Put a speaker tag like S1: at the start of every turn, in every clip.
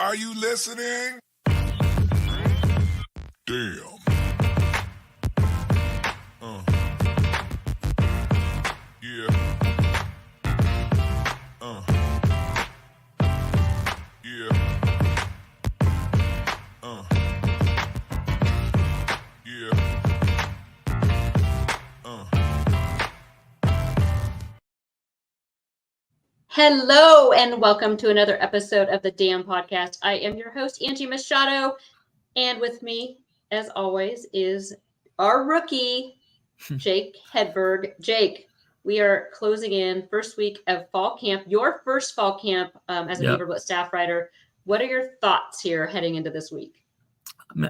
S1: Are you listening? Damn. Yeah. Yeah. Yeah.
S2: Hello and welcome to another episode of the Damn Podcast. I am your host, Angie Machado, and with me, as always, is our rookie, Jake Hedberg. Jake, we are closing in first week of fall camp, your first fall camp as a BeaverBlitz staff writer. What are your thoughts here heading into this week?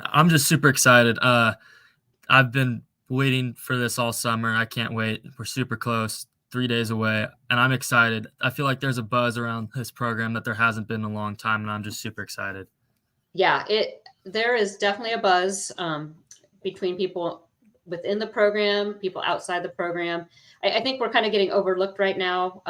S3: I'm just super excited. I've been waiting for this all summer. I can't wait. We're super close. 3 days away, and I'm excited. I feel like there's a buzz around this program that there hasn't been in a long time, and I'm just super excited.
S2: Yeah, there is definitely a buzz between people within the program, people outside the program. I think we're kind of getting overlooked right now.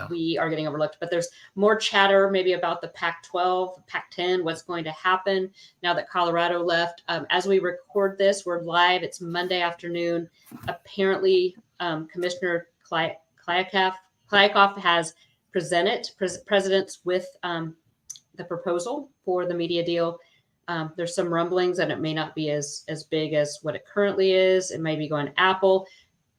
S2: We are getting overlooked, but there's more chatter maybe about the Pac-12, Pac-10, what's going to happen now that Colorado left. As we record this, we're live. It's Monday afternoon. Apparently, Commissioner Kliakoff has presented presidents with the proposal for the media deal. There's some rumblings that it may not be as big as what it currently is. It may be going to Apple.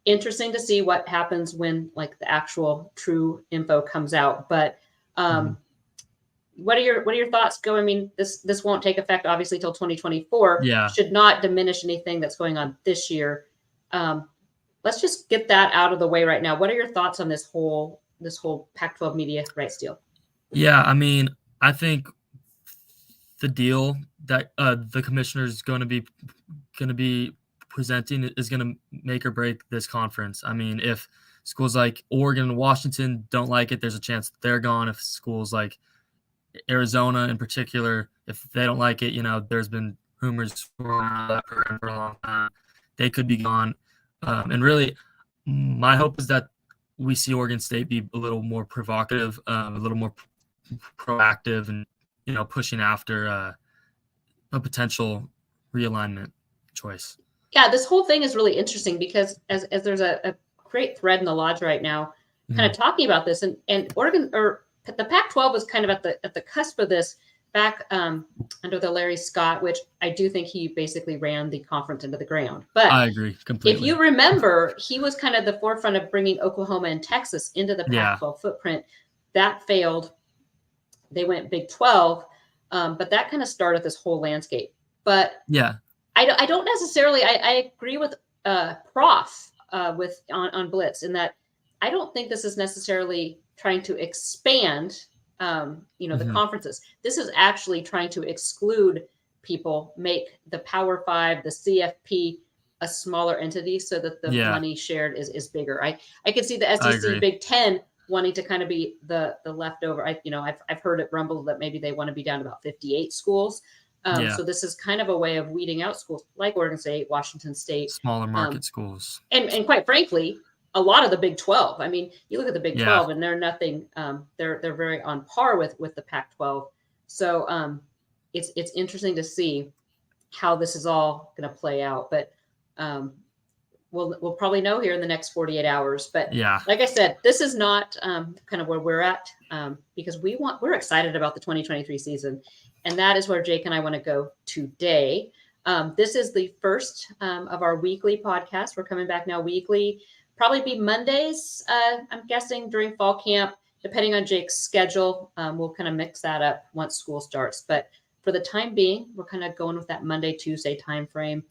S2: Interesting to see what happens when like the actual true info comes out. But what are your thoughts? I mean, this won't take effect obviously till 2024.
S3: Yeah,
S2: should not diminish anything that's going on this year. Let's just get that out of the way right now. What are your thoughts on this whole Pac-12 media rights deal?
S3: Yeah, I mean, I think the deal that the commissioner is going to be presenting is going to make or break this conference. I mean, if schools like Oregon and Washington don't like it, there's a chance that they're gone. If schools like Arizona in particular, if they don't like it, there's been rumors for that program for a long time, they could be gone. And really, my hope is that we see Oregon State be a little more provocative, a little more proactive, and pushing after a potential realignment choice.
S2: Yeah, this whole thing is really interesting because as there's a great thread in the lodge right now, kind of talking about this, and Oregon or the Pac-12 was kind of at the cusp of this back under the Larry Scott, which I do think he basically ran the conference into the ground. But
S3: I agree completely.
S2: If you remember, he was kind of the forefront of bringing Oklahoma and Texas into the Pac-12 footprint. That failed. They went Big 12, but that kind of started this whole landscape. But
S3: yeah,
S2: I don't necessarily. I agree with Prof on Blitz in that I don't think this is necessarily trying to expand the conferences. This is actually trying to exclude people, make the Power Five, the CFP, a smaller entity so that the money shared is bigger. I can see the SEC Big 10 wanting to kind of be the leftover. I've heard it rumble that maybe they want to be down to about 58 schools. So this is kind of a way of weeding out schools like Oregon State, Washington State,
S3: smaller market schools,
S2: and quite frankly, a lot of the Big 12. I mean, you look at the Big 12 and they're nothing. They're very on par with the Pac-12. So it's interesting to see how this is all going to play out. But we'll probably know here in the next 48 hours. But like I said, this is not kind of where we're at because we're excited about the 2023 season, and that is where Jake and I want to go today. This is the first of our weekly podcast. We're coming back now weekly. Probably be Mondays, I'm guessing, during fall camp, depending on Jake's schedule. We'll kind of mix that up once school starts. But for the time being, we're kind of going with that Monday, Tuesday time frame.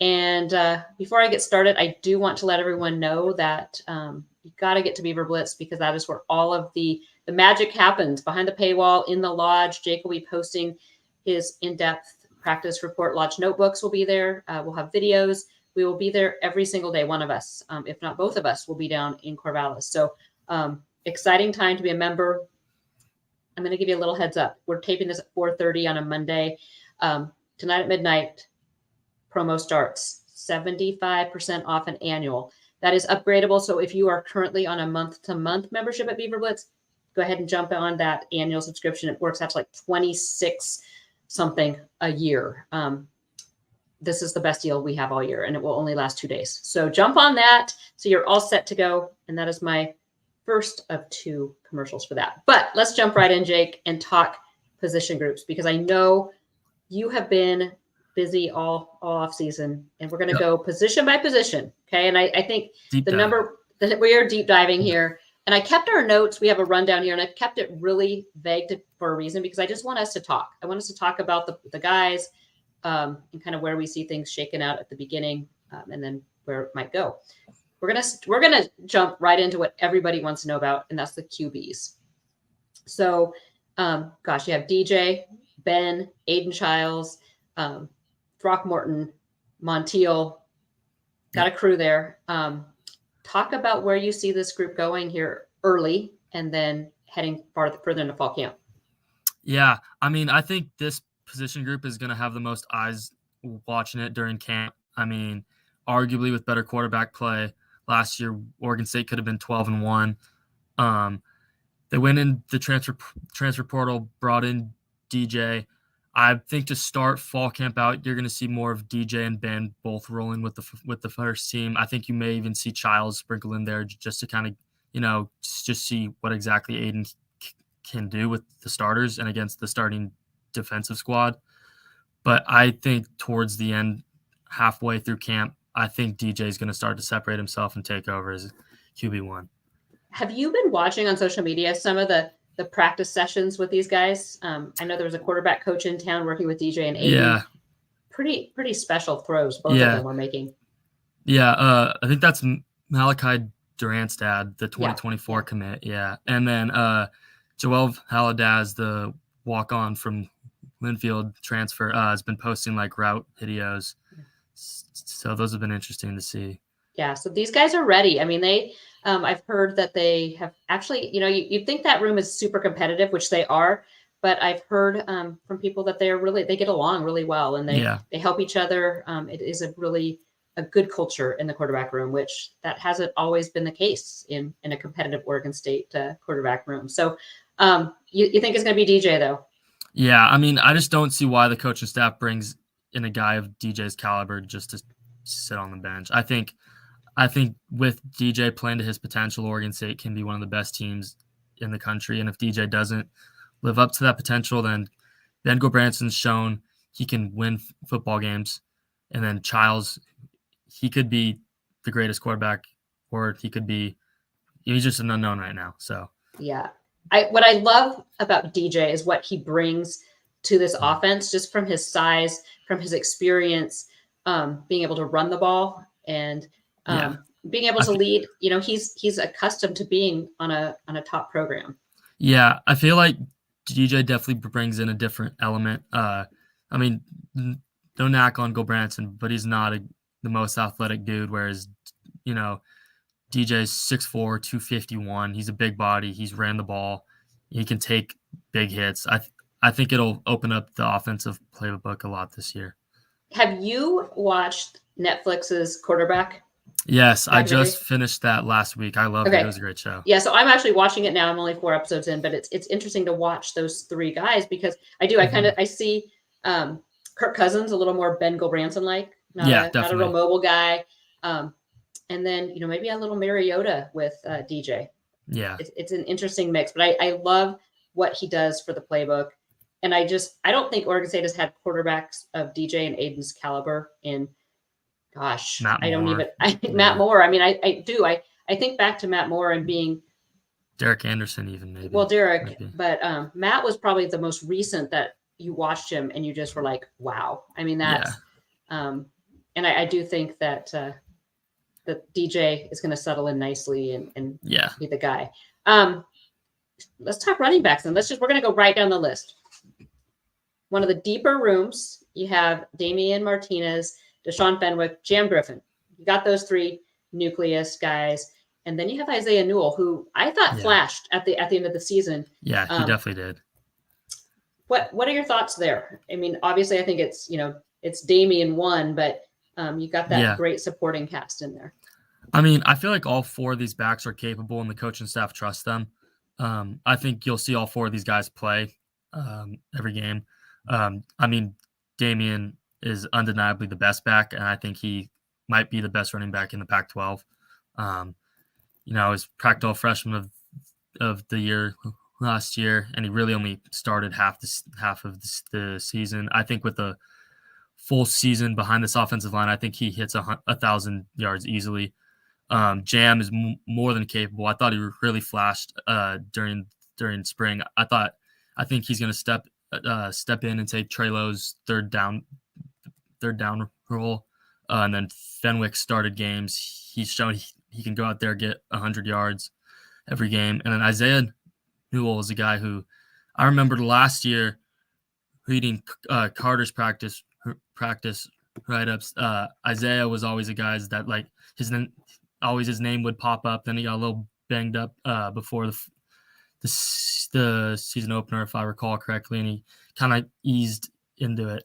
S2: And before I get started, I do want to let everyone know that you got to get to BeaverBlitz because that is where all of the magic happens behind the paywall in the lodge. Jake will be posting his in-depth practice report. Lodge notebooks will be there. We'll have videos. We will be there every single day. One of us, if not both of us, will be down in Corvallis. So exciting time to be a member. I'm going to give you a little heads up. We're taping this at 4:30 on a Monday. Tonight at midnight, promo starts 75% off an annual. That is upgradable. So if you are currently on a month-to-month membership at BeaverBlitz, go ahead and jump on that annual subscription. It works out to like 26 something a year. This is the best deal we have all year, and it will only last 2 days. So jump on that. So you're all set to go. And that is my first of 2 commercials for that. But let's jump right in, Jake, and talk position groups, because I know you have been busy all off season, and we're going to go position by position. Okay. And I think we are deep diving here, and I kept our notes. We have a rundown here, and I've kept it really vague for a reason, because I just want us to talk. I want us to talk about the guys, and kind of where we see things shaken out at the beginning, and then where it might go. We're gonna jump right into what everybody wants to know about, and that's the QBs. So, gosh, you have DJ, Ben, Aiden Childs, Throckmorton, Montiel, got a crew there. Talk about where you see this group going here early, and then heading further into fall camp.
S3: Yeah, I mean, I think this position group is going to have the most eyes watching it during camp. I mean, arguably with better quarterback play last year, Oregon State could have been 12-1. They went in the transfer portal, brought in DJ. I think to start fall camp out, you're going to see more of DJ and Ben both rolling with the first team. I think you may even see Childs sprinkle in there just to kind of, just see what exactly Aiden can do with the starters and against the starting defensive squad. But I think towards the end, halfway through camp, I think DJ is going to start to separate himself and take over as QB1.
S2: Have you been watching on social media some of the practice sessions with these guys? I know there was a quarterback coach in town working with DJ and Aiden.
S3: Yeah.
S2: Pretty special throws both of them were making.
S3: Yeah, I think that's Malachi Durant's dad, the 2024 commit. Yeah. And then Joel Haladaz, the walk-on from Linfield transfer, has been posting like route videos. So those have been interesting to see.
S2: Yeah, so these guys are ready. I mean, they I've heard that they have actually, you'd think that room is super competitive, which they are, but I've heard from people that they get along really well, and they help each other. It is a good culture in the quarterback room, which that hasn't always been the case in a competitive Oregon State quarterback room. So you think it's going to be DJ though?
S3: Yeah, I mean, I just don't see why the coaching staff brings in a guy of DJ's caliber just to sit on the bench. I think with DJ playing to his potential, Oregon State can be one of the best teams in the country. And if DJ doesn't live up to that potential, then Ben Gobranson's shown he can win football games. And then Childs, he could be the greatest quarterback, or he's just an unknown right now. So
S2: yeah, what I love about DJ is what he brings to this offense, just from his size, from his experience, being able to run the ball and being able to lead. He's accustomed to being on a top program.
S3: Yeah, I feel like DJ definitely brings in a different element. I mean, no knack on Gobranson, but he's not the most athletic dude, whereas, DJ's 6'4", 251. He's a big body. He's ran the ball. He can take big hits. I think it'll open up the offensive playbook a lot this year.
S2: Have you watched Netflix's Quarterback?
S3: Yes, I just finished that last week. I loved it. It was a great show.
S2: Yeah, so I'm actually watching it now. I'm only 4 episodes in, but it's interesting to watch those 3 guys, because I see Kirk Cousins a little more Ben Gulbranson like, not a real mobile guy. And then, maybe a little Mariota with DJ.
S3: Yeah.
S2: It's an interesting mix, but I love what he does for the playbook. And I don't think Oregon State has had quarterbacks of DJ and Aiden's caliber in, gosh, Matt Moore. I mean, I do. I think back to Matt Moore and being
S3: Derek Anderson, even maybe.
S2: Well, Derek, but Matt was probably the most recent that you watched him and you just were like, wow. I mean, that's, and I do think that that DJ is going to settle in nicely and be the guy. Let's talk running backs, and we're going to go right down the list. One of the deeper rooms, you have Damian Martinez, Deshaun Fenwick, Jam Griffin. You got those 3 nucleus guys. And then you have Isaiah Newell, who I thought flashed at the end of the season.
S3: Yeah, he definitely did.
S2: What are your thoughts there? I mean, obviously I think it's Damian 1, but you got that great supporting cast in there.
S3: I mean, I feel like all 4 of these backs are capable and the coaching staff trusts them. I think you'll see all four of these guys play every game. I mean, Damian is undeniably the best back, and I think he might be the best running back in the Pac-12. He was Pac-12 freshman of the year last year, and he really only started half of the season. I think with the full season behind this offensive line, I think he hits 1,000 yards easily. Jam is more than capable. I thought he really flashed during spring. I think he's going to step in and take Trey Lowe's third down role. And then Fenwick started games. He's shown he can go out there and get 100 yards every game. And then Isaiah Newell is a guy who I remembered last year reading Carter's practice write-ups. Isaiah was always a guy that like his name would pop up. Then he got a little banged up before the season opener, if I recall correctly, and he kind of eased into it.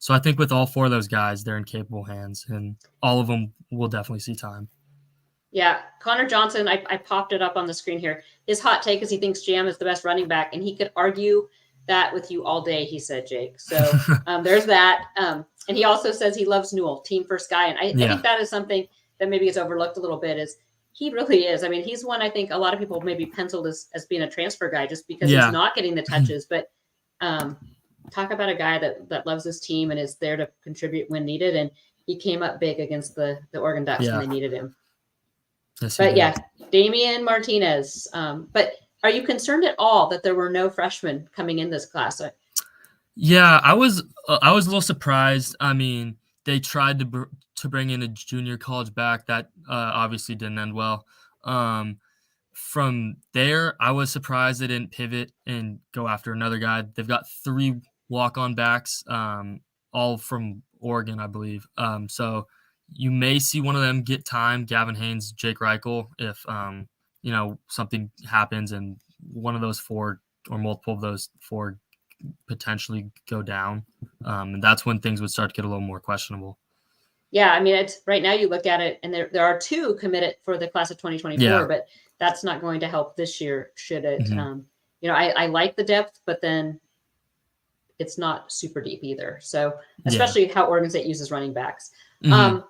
S3: So I think with all four of those guys, they're in capable hands, and all of them will definitely see time.
S2: Yeah, Connor Johnson, I popped it up on the screen here. His hot take is he thinks Jam is the best running back, and he could argue that with you all day, he said, Jake. So there's that. And he also says he loves Newell, team first guy. And I think that is something that maybe is overlooked a little bit is he really is. I mean, he's one I think a lot of people maybe penciled as being a transfer guy just because he's not getting the touches. But talk about a guy that loves his team and is there to contribute when needed. And he came up big against the Oregon Ducks when they needed him.
S3: Yes,
S2: but Damian Martinez. But are you concerned at all that there were no freshmen coming in this class?
S3: Yeah, I was a little surprised. I mean, they tried to bring in a junior college back. That obviously didn't end well. From there, I was surprised they didn't pivot and go after another guy. They've got 3 walk-on backs, all from Oregon, I believe. So you may see one of them get time, Gavin Haynes, Jake Reichel, if something happens and one of those 4 or multiple of those 4 potentially go down. And that's when things would start to get a little more questionable.
S2: Yeah, I mean, it's right now you look at it and there are 2 committed for the class of 2024, but that's not going to help this year, should it? Mm-hmm. I like the depth, but then it's not super deep either. So especially how Oregon State uses running backs. Mm-hmm.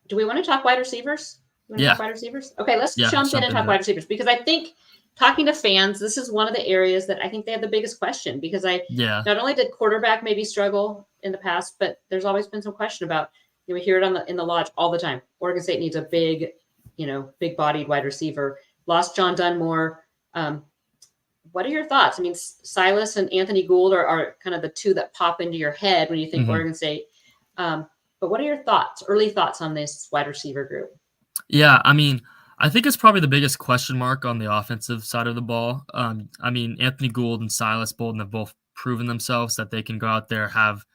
S2: Do we want to talk wide receivers? Talk wide receivers? Okay, let's jump in and talk wide receivers because I think talking to fans, this is one of the areas that I think they have the biggest question because not only did quarterback maybe struggle in the past, but there's always been some question about, we hear it in the lodge all the time. Oregon State needs a big bodied wide receiver. Lost John Dunmore. What are your thoughts? I mean, Silas and Anthony Gould are kind of the 2 that pop into your head when you think Oregon State. But what are your early thoughts on this wide receiver group?
S3: Yeah, I mean, I think it's probably the biggest question mark on the offensive side of the ball. I mean, Anthony Gould and Silas Bolden have both proven themselves that they can go out there, have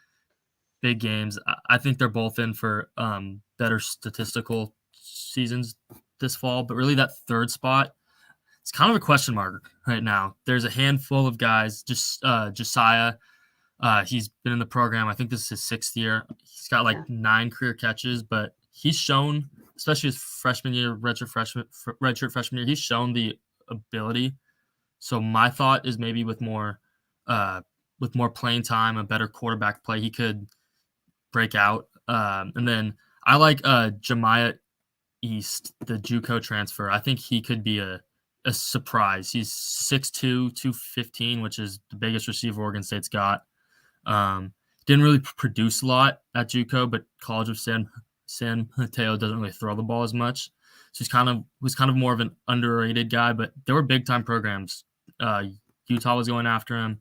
S3: big games. I think they're both in for better statistical seasons this fall, but really that third spot, it's kind of a question mark right now. There's a handful of guys, just Josiah. He's been in the program. I think this is his 6th year. He's got 9 career catches, but he's shown, especially his freshman year, redshirt freshman year, he's shown the ability. So my thought is maybe with more playing time, a better quarterback play, he could break out. And then I like Jemiah East, the JUCO transfer. I think he could be a surprise. He's 6'2", 215, which is the biggest receiver Oregon State's got. Didn't really produce a lot at JUCO, but College of San Mateo doesn't really throw the ball as much. So he was kind of more of an underrated guy, but there were big time programs. Utah was going after him,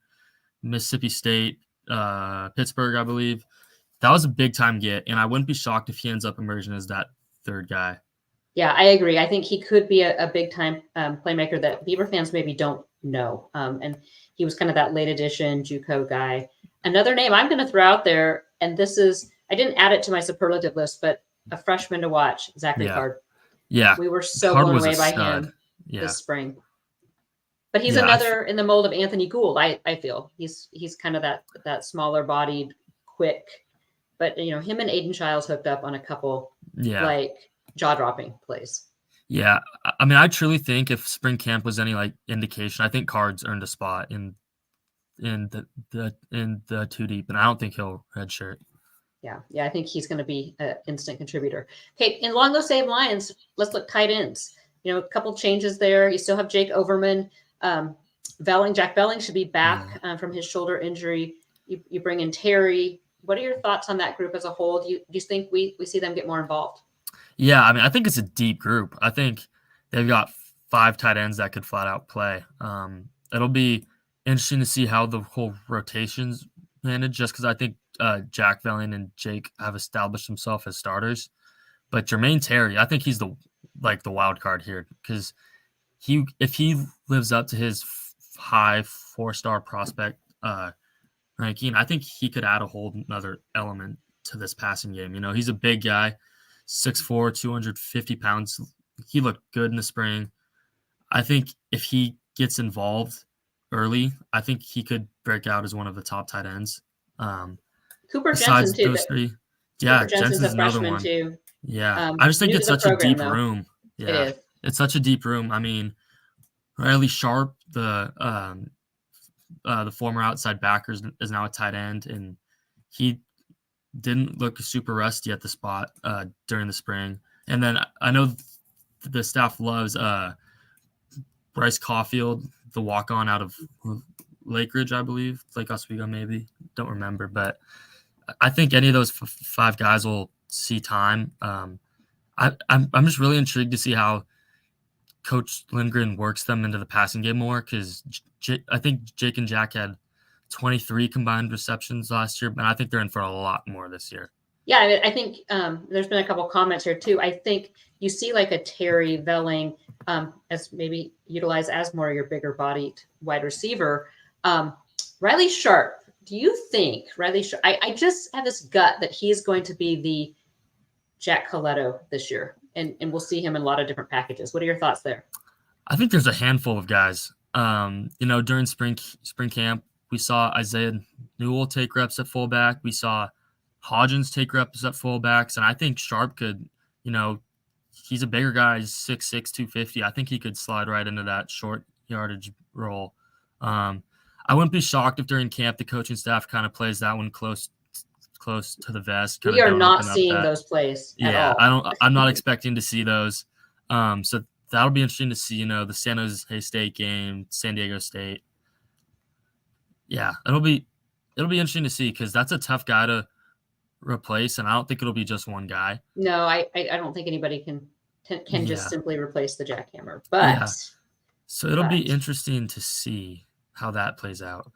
S3: Mississippi State, Pittsburgh, I believe. That was a big time get, and I wouldn't be shocked if he ends up emerging as that 3rd guy.
S2: Yeah, I agree. I think he could be a big time playmaker that Beaver fans maybe don't know. And he was kind of that late edition JUCO guy. Another name I'm going to throw out there, and this is, I didn't add it to my superlative list, but a freshman to watch, Zachary Card.
S3: Yeah.
S2: We were so blown away by him this spring. But he's another in the mold of Anthony Gould, I feel. He's kind of that smaller bodied, quick. But, him and Aiden Childs hooked up on a couple jaw-dropping plays.
S3: Yeah, I mean, I truly think if spring camp was any like indication, I think Cards earned a spot in the two deep, and I don't think he'll redshirt.
S2: Yeah, I think he's going to be an instant contributor. Okay, and along those same lines, let's look tight ends. A couple changes there. You still have Jake Overman. Jack Belling should be back from his shoulder injury. You bring in Terry. What are your thoughts on that group as a whole? Do you think we see them get more involved?
S3: Yeah, I mean, I think it's a deep group. I think they've got 5 tight ends that could flat out play. It'll be interesting to see how the whole rotations manage, just because I think Jack Belling and Jake have established themselves as starters. But Jermaine Terry, I think he's the wild card here, because if he lives up to his high 4-star prospect ranking, I think he could add a whole another element to this passing game. He's a big guy, 6'4", 250 pounds. He looked good in the spring. I think if he gets involved early, I think he could break out as one of the top tight ends.
S2: Cooper Jensen too.
S3: Those 3,
S2: yeah, Jensen's another one too.
S3: Yeah, I just think it's such a deep room. Yeah,
S2: it is.
S3: It's such a deep room. I mean, Riley Sharp, the former outside backer, is now a tight end, and he didn't look super rusty at the spot during the spring. And then I know the staff loves Bryce Caulfield, the walk-on out of Lake Ridge, I believe, Lake Oswego maybe, don't remember. But I think any of those 5 guys will see time. I'm just really intrigued to see how Coach Lindgren works them into the passing game more, because I think Jake and Jack had 23 combined receptions last year, but I think they're in for a lot more this year.
S2: Yeah, I think there's been a couple comments here too. I think you see like a Terry Velling as maybe utilized as more of your bigger bodied wide receiver. Riley Sharp, do you think Riley Sharp, I just have this gut that he's going to be the Jack Coletto this year, and we'll see him in a lot of different packages. What are your thoughts there?
S3: I think there's a handful of guys. During spring camp, we saw Isaiah Newell take reps at fullback. We saw Hodgins take reps at fullbacks, and I think Sharp could, he's a bigger guy, he's 6'6", 250. I think he could slide right into that short yardage role. I wouldn't be shocked if during camp the coaching staff kind of plays that one close to the vest.
S2: We are not seeing those plays at all.
S3: I'm not expecting to see those. So that'll be interesting to see, the San Jose State game, San Diego State. Yeah, it'll be interesting to see, because that's a tough guy to replace, and I don't think it'll be just one guy.
S2: No, I don't think anybody can just simply replace the jackhammer. But
S3: so it'll be interesting to see how that plays out.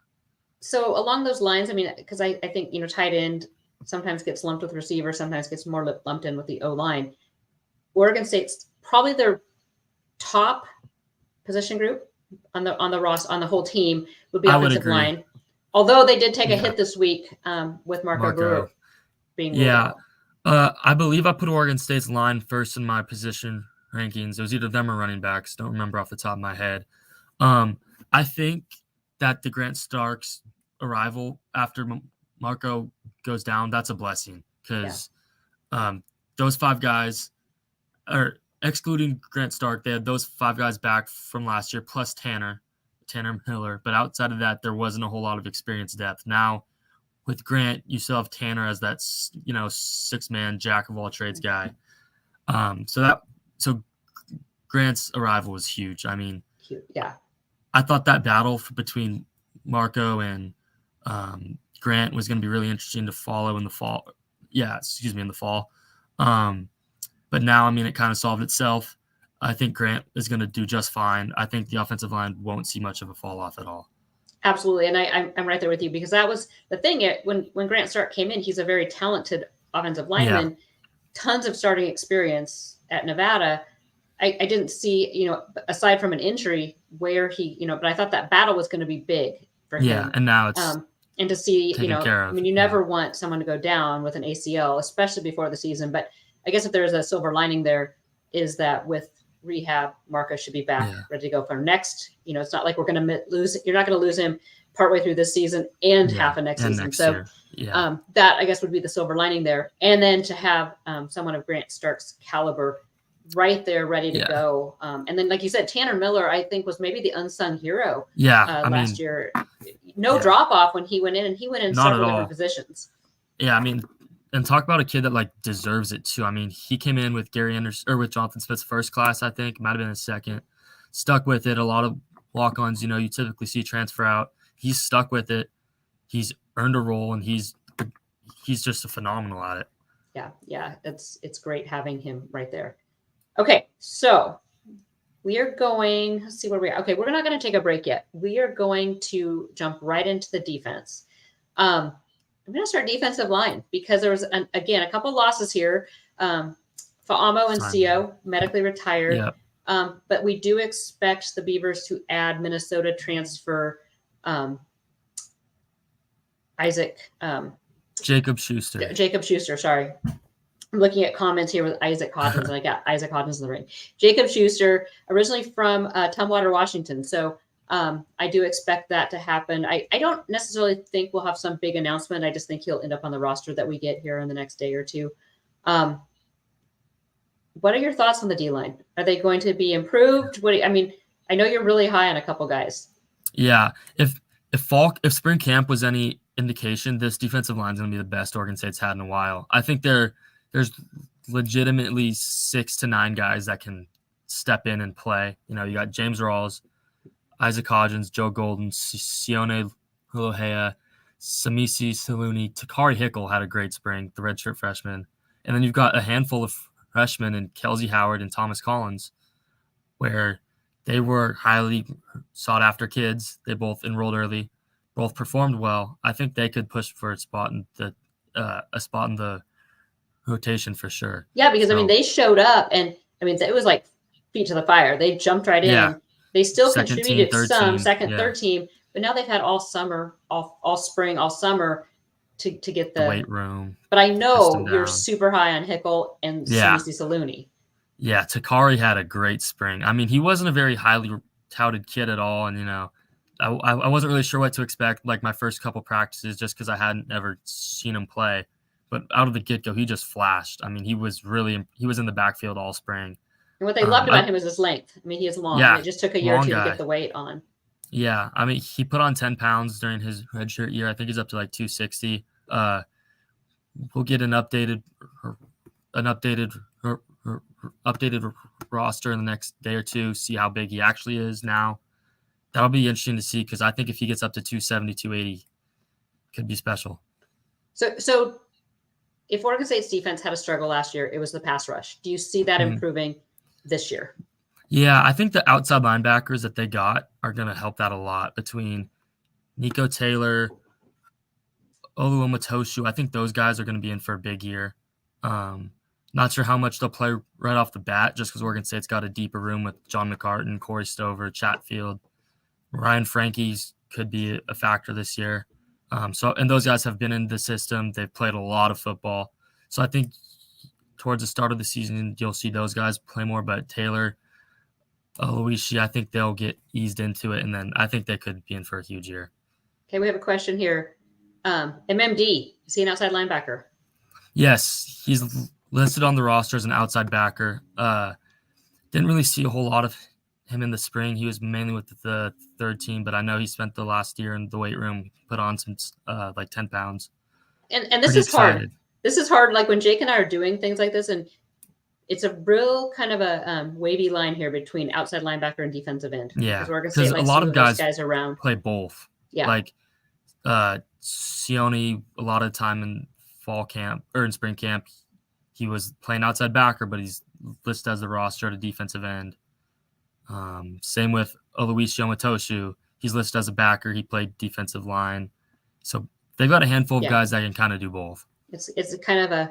S2: So along those lines, I mean, because I think tight end sometimes gets lumped with receiver, sometimes gets more lumped in with the O-line. Oregon State's probably their top position group on the roster, on the whole team, would be offensive line. Although they did take a hit this week with Marco Brewer being ruled out.
S3: I believe I put Oregon State's line first in my position rankings. It was either them or running backs. Don't remember off the top of my head. I think that the Grant Starks arrival after Marco goes down, that's a blessing, because those 5 guys, or excluding Grant Stark, they had those 5 guys back from last year, plus Tanner Miller. But outside of that, there wasn't a whole lot of experience depth. Now, with Grant, you still have Tanner as that 6-man jack of all trades guy. So Grant's arrival was huge. I mean, I thought that battle between Marco and Grant was going to be really interesting to follow in the fall. In the fall. But now, I mean, it kind of solved itself. I think Grant is going to do just fine. I think the offensive line won't see much of a fall off at all.
S2: Absolutely. And I'm right there with you, because that was the thing. When Grant Stark came in, he's a very talented offensive lineman, tons of starting experience at Nevada. I didn't see, aside from an injury where he, but I thought that battle was going to be big for him.
S3: Yeah. And now it's,
S2: and to see, you never want someone to go down with an ACL, especially before the season. But I guess if there's a silver lining there, is that with rehab, Marco should be back, ready to go for next. It's not like we're going to lose. You're not going to lose him partway through this season and half of next season. That, I guess, would be the silver lining there. And then to have someone of Grant Stark's caliber right there, ready to go. And then, like you said, Tanner Miller, I think, was maybe the unsung hero. Last year. No drop off when he went in, and he went in several different positions.
S3: Yeah, I mean, and talk about a kid that like deserves it too. I mean, he came in with Gary Anderson or with Jonathan Smith's first class, I think, might have been his second. Stuck with it. A lot of walk-ons, you typically see transfer out. He's stuck with it. He's earned a role, and he's just phenomenal at it.
S2: Yeah, it's great having him right there. Okay, so we are going. Let's see where we are. Okay, we're not going to take a break yet. We are going to jump right into the defense. I'm going to start defensive line because there was, again, a couple losses here. Fa'amo and Sio medically retired.
S3: Yep.
S2: But we do expect the Beavers to add Minnesota transfer
S3: Jacob Schuster,
S2: sorry. I'm looking at comments here with Isaac Hodgins, and I got Isaac Hodgins in the ring. Jacob Schuster, originally from Tumwater, Washington. So I do expect that to happen. I don't necessarily think we'll have some big announcement. I just think he'll end up on the roster that we get here in the next day or two. What are your thoughts on the D-line? Are they going to be improved? I know you're really high on a couple guys.
S3: Yeah. If spring camp was any indication, this defensive line is going to be the best Oregon State's had in a while. I think there's legitimately 6 to 9 guys that can step in and play. You got James Rawls, Isaac Hodgins, Joe Golden, Sione Hulohea, Samisi Saluni, Takari Hickle had a great spring, the redshirt freshman. And then you've got a handful of freshmen in Kelsey Howard and Thomas Collins, where they were highly sought-after kids. They both enrolled early, both performed well. I think they could push for a spot in the rotation for sure.
S2: Yeah, because they showed up, and it was like feet to the fire. They jumped right in.
S3: Yeah.
S2: They still
S3: Second
S2: contributed
S3: team, third
S2: some
S3: team,
S2: second, third team, but now they've had all summer, all spring, all summer to get the
S3: weight room.
S2: But I know you're super high on Hickle and Samisi Saluni.
S3: Yeah, Takari had a great spring. He wasn't a very highly touted kid at all, and I wasn't really sure what to expect. Like my first couple practices, just because I hadn't ever seen him play. But out of the get-go, he just flashed. He was in the backfield all spring.
S2: And what they loved about him is his length. He is long.
S3: Yeah,
S2: it just took a year or two to get the weight on.
S3: Yeah, he put on 10 pounds during his redshirt year. I think he's up to like 260. We'll get an updated roster in the next day or two, see how big he actually is now. That'll be interesting to see, because I think if he gets up to 270, 280, could be special.
S2: So if Oregon State's defense had a struggle last year, it was the pass rush. Do you see that improving this year?
S3: Yeah, I think the outside linebackers that they got are going to help that a lot, between Nico Taylor, Oluwamatoshu. I think those guys are going to be in for a big year. Not sure how much they'll play right off the bat, just because Oregon State's got a deeper room with John McCartan, Corey Stover, Chatfield. Ryan Frankie's could be a factor this year. And those guys have been in the system. They've played a lot of football. So I think towards the start of the season, you'll see those guys play more. But Taylor, Aloisi, I think they'll get eased into it. And then I think they could be in for a huge year.
S2: Okay, we have a question here. MMD, is he an outside linebacker?
S3: Yes, he's listed on the roster as an outside backer. Didn't really see a whole lot of him in the spring. He was mainly with the third team, but I know he spent the last year in the weight room, put on some like 10 pounds.
S2: And this is hard. This is hard. Like when Jake and I are doing things like this, and it's a real kind of a wavy line here between outside linebacker and defensive end.
S3: Yeah, because a lot of guys
S2: around
S3: play both.
S2: Yeah,
S3: like Sione, a lot of time in fall camp or in spring camp, he was playing outside backer, but he's listed as the roster at a defensive end. Same with Aloisi Omatoshu. He's listed as a backer. He played defensive line. So they've got a handful of guys that can kind of do both.
S2: It's kind of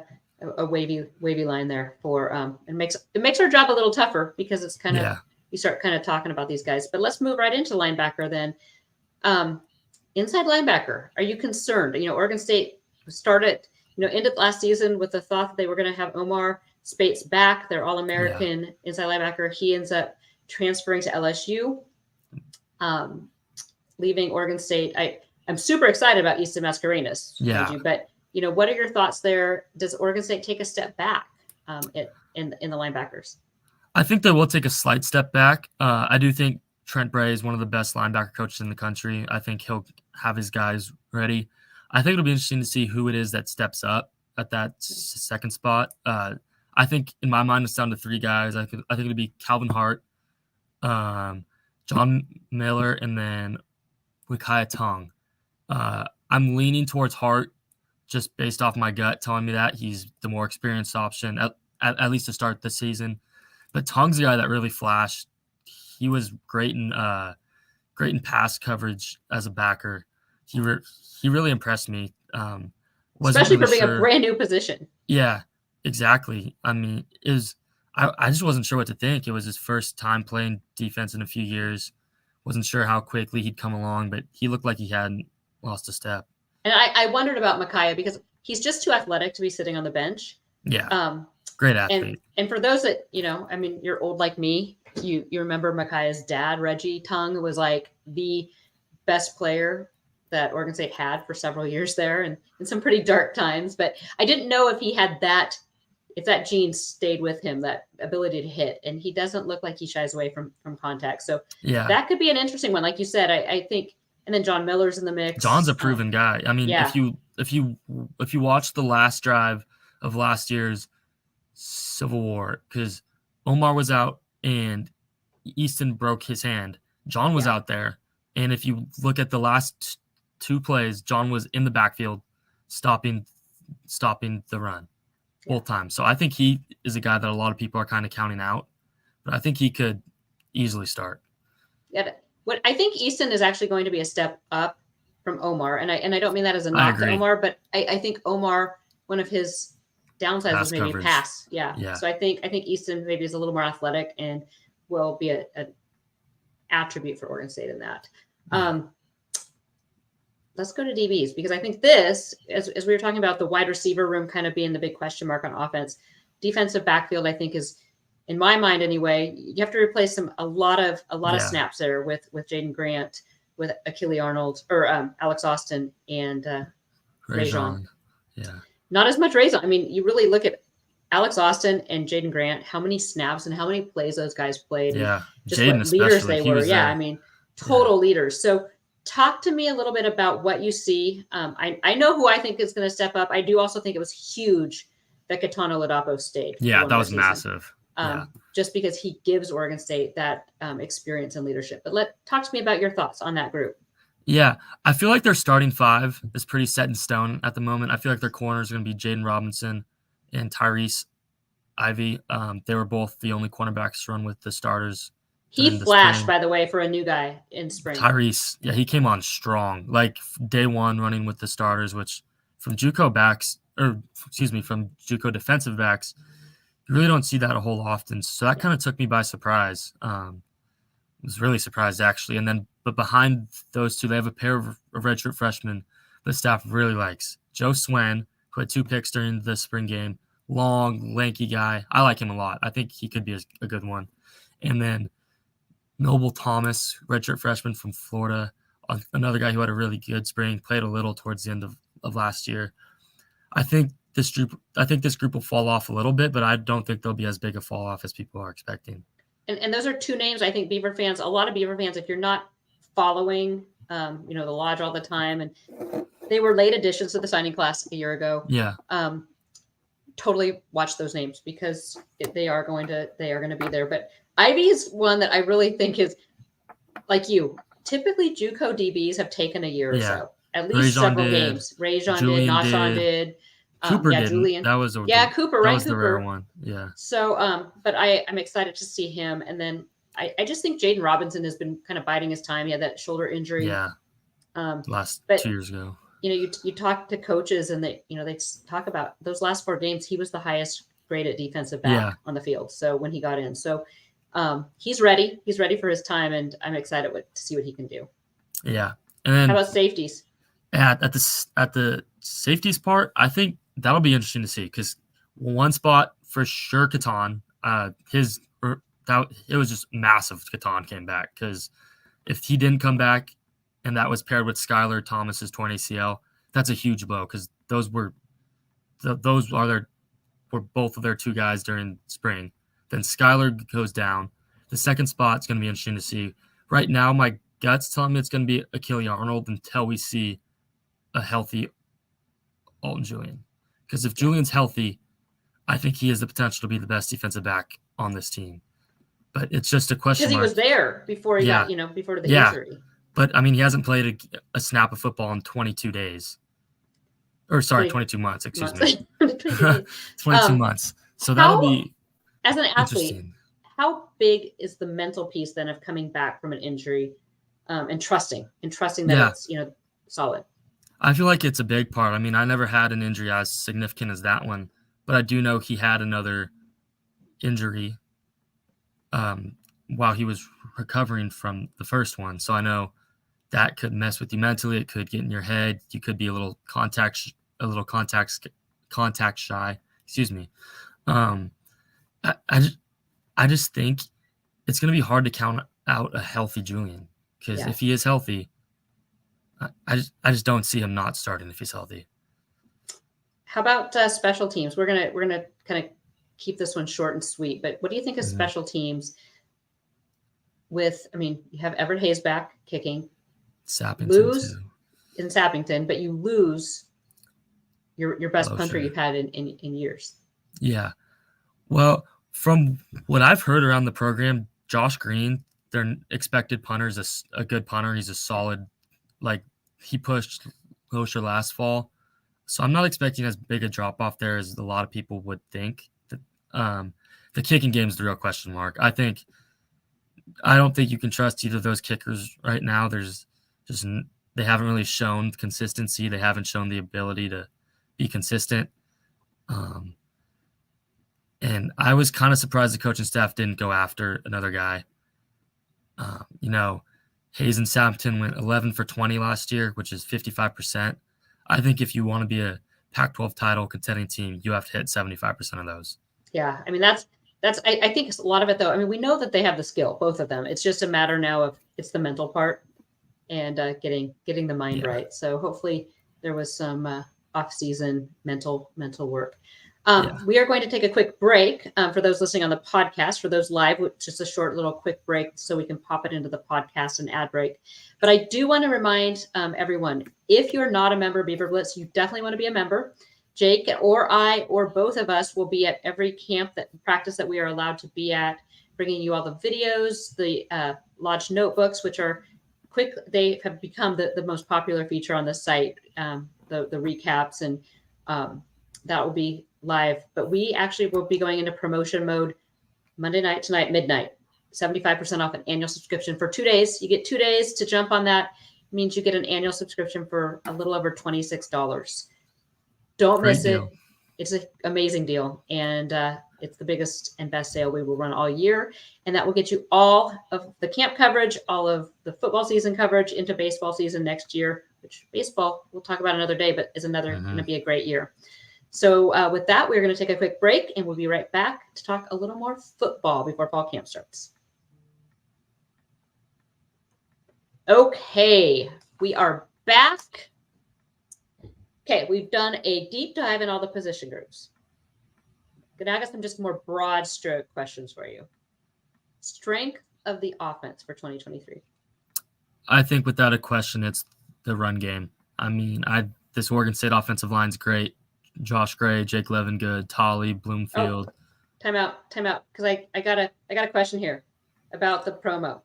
S2: a wavy line there for it makes our job a little tougher, because it's kind of you start kind of talking about these guys. But let's move right into linebacker then. Inside linebacker, are you concerned? Oregon State started, ended last season with the thought that they were going to have Omar Spates back, their All-American inside linebacker. He ends up transferring to LSU, leaving Oregon State. I'm super excited about Easton Mascarenas.
S3: Yeah.
S2: But, what are your thoughts there? Does Oregon State take a step back in the linebackers?
S3: I think they will take a slight step back. I do think Trent Bray is one of the best linebacker coaches in the country. I think he'll have his guys ready. I think it'll be interesting to see who it is that steps up at that second spot. I think in my mind it's down to 3 guys. I think it'll be Calvin Hart, John Miller, and then Micaiah Tongue. I'm leaning towards Hart just based off my gut telling me that he's the more experienced option, at least to start the season. But Tongue's the guy that really flashed. He was great in pass coverage as a backer. He really impressed me.
S2: Especially for being a brand new position.
S3: Yeah, exactly. I mean, I just wasn't sure what to think. It was his first time playing defense in a few years. Wasn't sure how quickly he'd come along, but he looked like he hadn't lost a step.
S2: And I wondered about Micaiah because he's just too athletic to be sitting on the bench.
S3: Yeah. Great athlete.
S2: And for those that, I mean, you're old like me, you remember Micaiah's dad, Reggie Tongue, was like the best player that Oregon State had for several years there and in some pretty dark times. But I didn't know if he had if that gene stayed with him, that ability to hit. And he doesn't look like he shies away from contact. So yeah, that could be an interesting one. Like you said, I think, and then John Miller's in the mix.
S3: John's a proven guy. I mean,
S2: yeah.
S3: if you watch the last drive of last year's Civil War, because Omar was out and Easton broke his hand. John was out there. And if you look at the last 2 plays, John was in the backfield stopping the run both times. So I think he is a guy that a lot of people are kind of counting out, but I think he could easily start.
S2: Yeah. What I think Easton is actually going to be a step up from Omar. And I don't mean that as a knock to Omar, but I think Omar, one of his downsides is maybe pass. Yeah. So I think Easton maybe is a little more athletic and will be an attribute for Oregon State in that. Let's go to DBs because I think this, as we were talking about the wide receiver room kind of being the big question mark on offense, defensive backfield, I think is, in my mind anyway, you have to replace a lot of snaps there with Jaden Grant, with Achille Arnold or Alex Austin and Rajon.
S3: Yeah.
S2: Not as much Rajon. I mean, you really look at Alex Austin and Jaden Grant, how many snaps and how many plays those guys played.
S3: Yeah.
S2: Just Jaden what leaders they were. Yeah. I mean, total leaders. So talk to me a little bit about what you see. I know who I think is going to step up. I do also think it was huge that Katana Ladapo stayed.
S3: Yeah, that was massive.
S2: Just because he gives Oregon State that experience and leadership. But talk to me about your thoughts on that group.
S3: Yeah, I feel like their starting 5 is pretty set in stone at the moment. I feel like their corners are going to be Jaden Robinson and Tyrese Ivy. They were both the only cornerbacks to run with the starters.
S2: He flashed, by the way, for a new guy in spring.
S3: Tyrese, yeah, he came on strong. Like day one running with the starters, which from JUCO defensive backs, you really don't see that a whole often. So that kind of took me by surprise. I was really surprised, actually. But behind those 2, they have a pair of redshirt freshmen the staff really likes. Joe Swen, who had 2 picks during the spring game. Long, lanky guy. I like him a lot. I think he could be a good one. And then Noble Thomas, redshirt freshman from Florida, another guy who had a really good spring, played a little towards the end of last year. I think this group will fall off a little bit, but I don't think there'll be as big a fall off as people are expecting.
S2: And those are 2 names I think Beaver fans, a lot of Beaver fans, if you're not following the Lodge all the time, and they were late additions to the signing class a year ago.
S3: Yeah.
S2: Totally watch those names because they are going to be there. But Ivy is one that I really think is like you. Typically, JUCO DBs have taken a year or so, at least several games. Rajon did, Nashon did.
S3: Cooper did.
S2: Julian.
S3: That was
S2: Cooper.
S3: That was the rare one. Yeah.
S2: So, but I'm excited to see him, and then I just think Jaden Robinson has been kind of biding his time. He had that shoulder injury.
S3: Yeah. Last 2 years ago.
S2: You talk to coaches and they talk about those last 4 games. He was the highest graded defensive back on the field. So when he got in, he's ready. He's ready for his time, and I'm excited to see what he can do.
S3: Yeah. And then
S2: how about safeties?
S3: At the safeties part, I think that'll be interesting to see because one spot for sure, Catan. It was just massive. Catan came back because if he didn't come back, and that was paired with Skylar Thomas's torn ACL, that's a huge blow because those were both of their 2 guys during spring Then Skylar goes down. The second spot's going to be interesting to see. Right now, my gut's telling me it's going to be Achille Arnold until we see a healthy Alton Julian. Because if Julian's healthy, I think he has the potential to be the best defensive back on this team. But it's just a question
S2: because he was there before he got, before the injury.
S3: But I mean, he hasn't played a snap of football in 22 days. Or sorry, 22 months, excuse me. 22 months. So that'll be
S2: as an athlete, how big is the mental piece then of coming back from an injury and trusting that it's, solid?
S3: I feel like it's a big part. I mean, I never had an injury as significant as that one, but I do know he had another injury while he was recovering from the first one. So I know that could mess with you mentally. It could get in your head. You could be a little contact shy. Excuse me. I just think it's going to be hard to count out a healthy Julian because if he is healthy, I just don't see him not starting if he's healthy.
S2: How about special teams? We're gonna kind of keep this one short and sweet. But what do you think of special teams? You have Everett Hayes back kicking.
S3: Sappington
S2: in Sappington, but you lose your best punter you've had in years. Yeah.
S3: Well, from what I've heard around the program, Josh Green, their expected punter, is a good punter. He's a solid, he pushed Losher last fall. So I'm not expecting as big a drop-off there as a lot of people would think. The kicking game is the real question mark. I don't think you can trust either of those kickers right now. They haven't really shown consistency. They haven't shown the ability to be consistent. And I was kind of surprised the coaching staff didn't go after another guy. Hayes and Sampton went 11 for 20 last year, which is 55%. I think if you want to be a Pac-12 title contending team, you have to hit 75% of those.
S2: Yeah, I mean, that's I think a lot of it, though. I mean, we know that they have the skill, both of them. It's just a matter now of it's the mental part and getting the mind right. So hopefully there was some off-season mental work. We are going to take a quick break for those listening on the podcast. For those live, just a short little quick break so we can pop it into the podcast and ad break. But I do want to remind everyone, if you're not a member of BeaverBlitz, you definitely want to be a member. Jake or I or both of us will be at every practice that we are allowed to be at, bringing you all the videos, the Lodge notebooks, which are quick. They have become the most popular feature on the site, the recaps, and that will be live. But we actually will be going into promotion mode Monday night tonight, midnight, 75% off an annual subscription for 2 days. You get 2 days to jump on that. It means you get an annual subscription for a little over $26. Don't miss it. It's an amazing deal. And it's the biggest and best sale we will run all year. And that will get you all of the camp coverage, all of the football season coverage into baseball season next year, which baseball we'll talk about another day, but is going to be a great year. So with that, we're going to take a quick break and we'll be right back to talk a little more football before fall camp starts. Okay, we are back. Okay, we've done a deep dive in all the position groups. Now I got some just more broad stroke questions for you. Strength of the offense for 2023.
S3: I think without a question, it's the run game. I mean, this Oregon State offensive line's great. Josh Gray, Jake Levengood, Tolley, Bloomfield.
S2: Time out. Because I got a question here about the promo.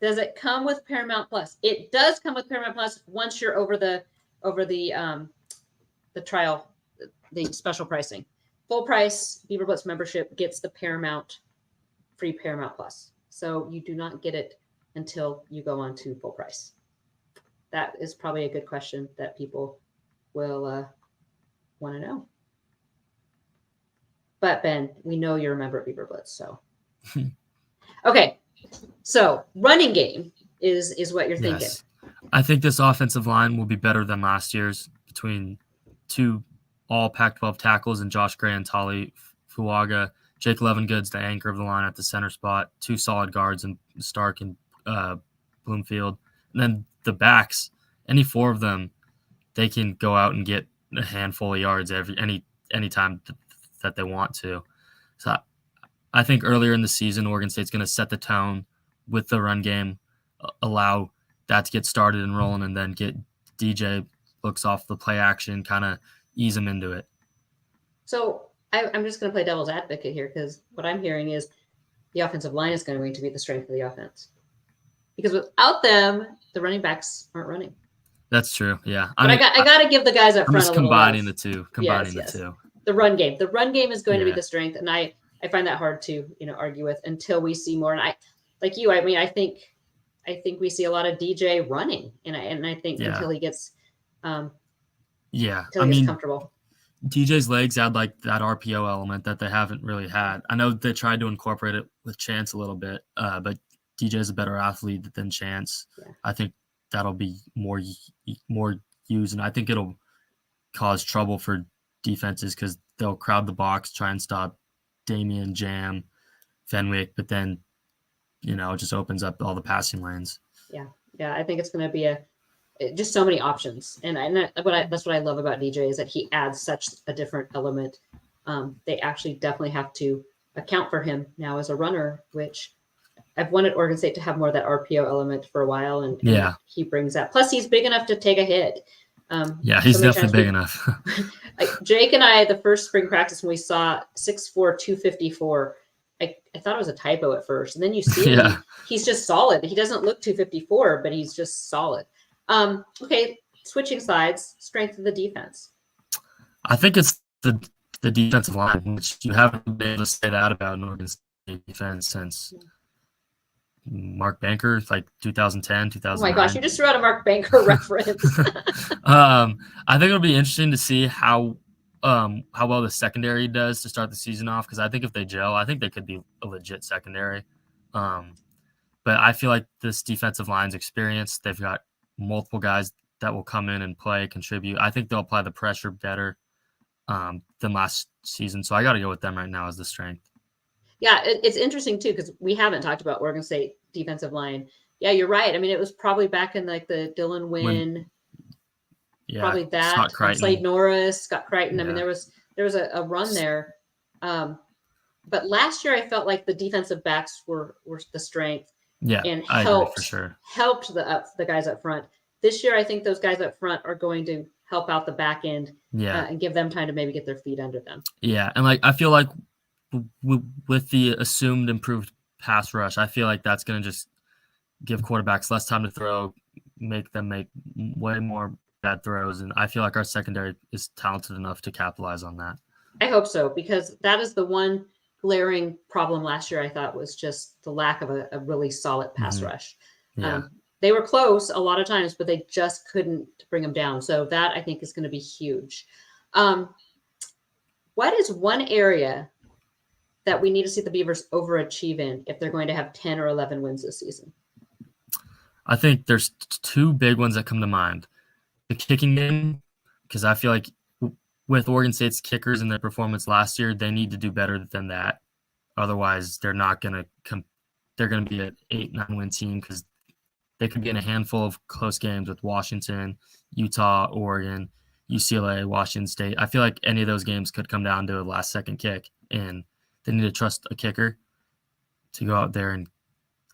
S2: Does it come with Paramount Plus? It does come with Paramount Plus once you're over the trial, the special pricing. Full price BeaverBlitz membership gets the free Paramount Plus. So you do not get it until you go on to full price. That is probably a good question that people will want to know. But Ben, we know you're a member of BeaverBlitz, so. Okay, so running game is what you're thinking.
S3: Yes. I think this offensive line will be better than last year's between two all Pac-12 tackles and Josh Gray and Tali Fuaga. Jake Levengood's the anchor of the line at the center spot. Two solid guards in Stark and Bloomfield. And then the backs, any four of them, they can go out and get a handful of yards any time that they want to. So I think earlier in the season, Oregon State's going to set the tone with the run game, allow that to get started and rolling, and then get DJ looks off the play action, kind of ease him into it.
S2: So I'm just going to play devil's advocate here, because what I'm hearing is the offensive line is going to be the strength of the offense. Because without them, the running backs aren't running.
S3: That's true. Yeah.
S2: But I got to give the guys up front
S3: just combining the two.
S2: The run game. The run game is going to be the strength. And I find that hard to, argue with until we see more. And I think we see a lot of DJ running. And I think until he gets comfortable.
S3: DJ's legs add like that RPO element that they haven't really had. I know they tried to incorporate it with Chance a little bit, but DJ's a better athlete than Chance. Yeah. I think that'll be more used, and I think it'll cause trouble for defenses because they'll crowd the box, try and stop Damian, Jam, Fenwick, but then, it just opens up all the passing lanes. Yeah, I think it's going to be just so many options, and that's what I love about DJ is that he adds such a different element. They actually definitely have to account for him now as a runner, which I've wanted Oregon State to have more of that RPO element for a while, and he brings that. Plus, he's big enough to take a hit. He's definitely big enough.
S2: Like Jake and I, the first spring practice when we saw 6'4", 254, I thought it was a typo at first, and then you see him, he's just solid. He doesn't look 254, but he's just solid. Okay, switching sides, strength of the defense.
S3: I think it's the defensive line, which you haven't been able to say that about an Oregon State defense since Mark Banker, like 2010, 2009.
S2: Oh my gosh, you just threw out a Mark Banker reference.
S3: I think it'll be interesting to see how well the secondary does to start the season off, because I think if they gel, I think they could be a legit secondary. But I feel like this defensive line's experienced. They've got multiple guys that will come in and play, contribute. I think they'll apply the pressure better than last season. So I got to go with them right now as the strength.
S2: Yeah, it's interesting too, because we haven't talked about Oregon State defensive line. Yeah, you're right. I mean, it was probably back in like the Dylan Wynn, probably that Slade Norris, Scott Crichton. Yeah. I mean, there was a run there. But last year I felt like the defensive backs were the strength.
S3: Yeah,
S2: and
S3: I agree for sure.
S2: Helped the guys up front. This year, I think those guys up front are going to help out the back end. And give them time to maybe get their feet under them. Yeah,
S3: and I feel like with the assumed improved pass rush, I feel like that's going to just give quarterbacks less time to throw, make them make way more bad throws, and I feel like our secondary is talented enough to capitalize on that.
S2: I hope so, because that is the one glaring problem last year, I thought, was just the lack of a really solid pass rush.
S3: Yeah.
S2: They were close a lot of times, but they just couldn't bring them down. So that, I think, is going to be huge. What is one area that we need to see the Beavers overachieve in if they're going to have 10 or 11 wins this season?
S3: I think there's two big ones that come to mind. The kicking game, because I feel like with Oregon State's kickers and their performance last year, they need to do better than that. Otherwise, they're not going to they're going to be an 8-9 win team, because they could be in a handful of close games with Washington, Utah, Oregon, UCLA, Washington State. I feel like any of those games could come down to a last-second kick, and they need to trust a kicker to go out there and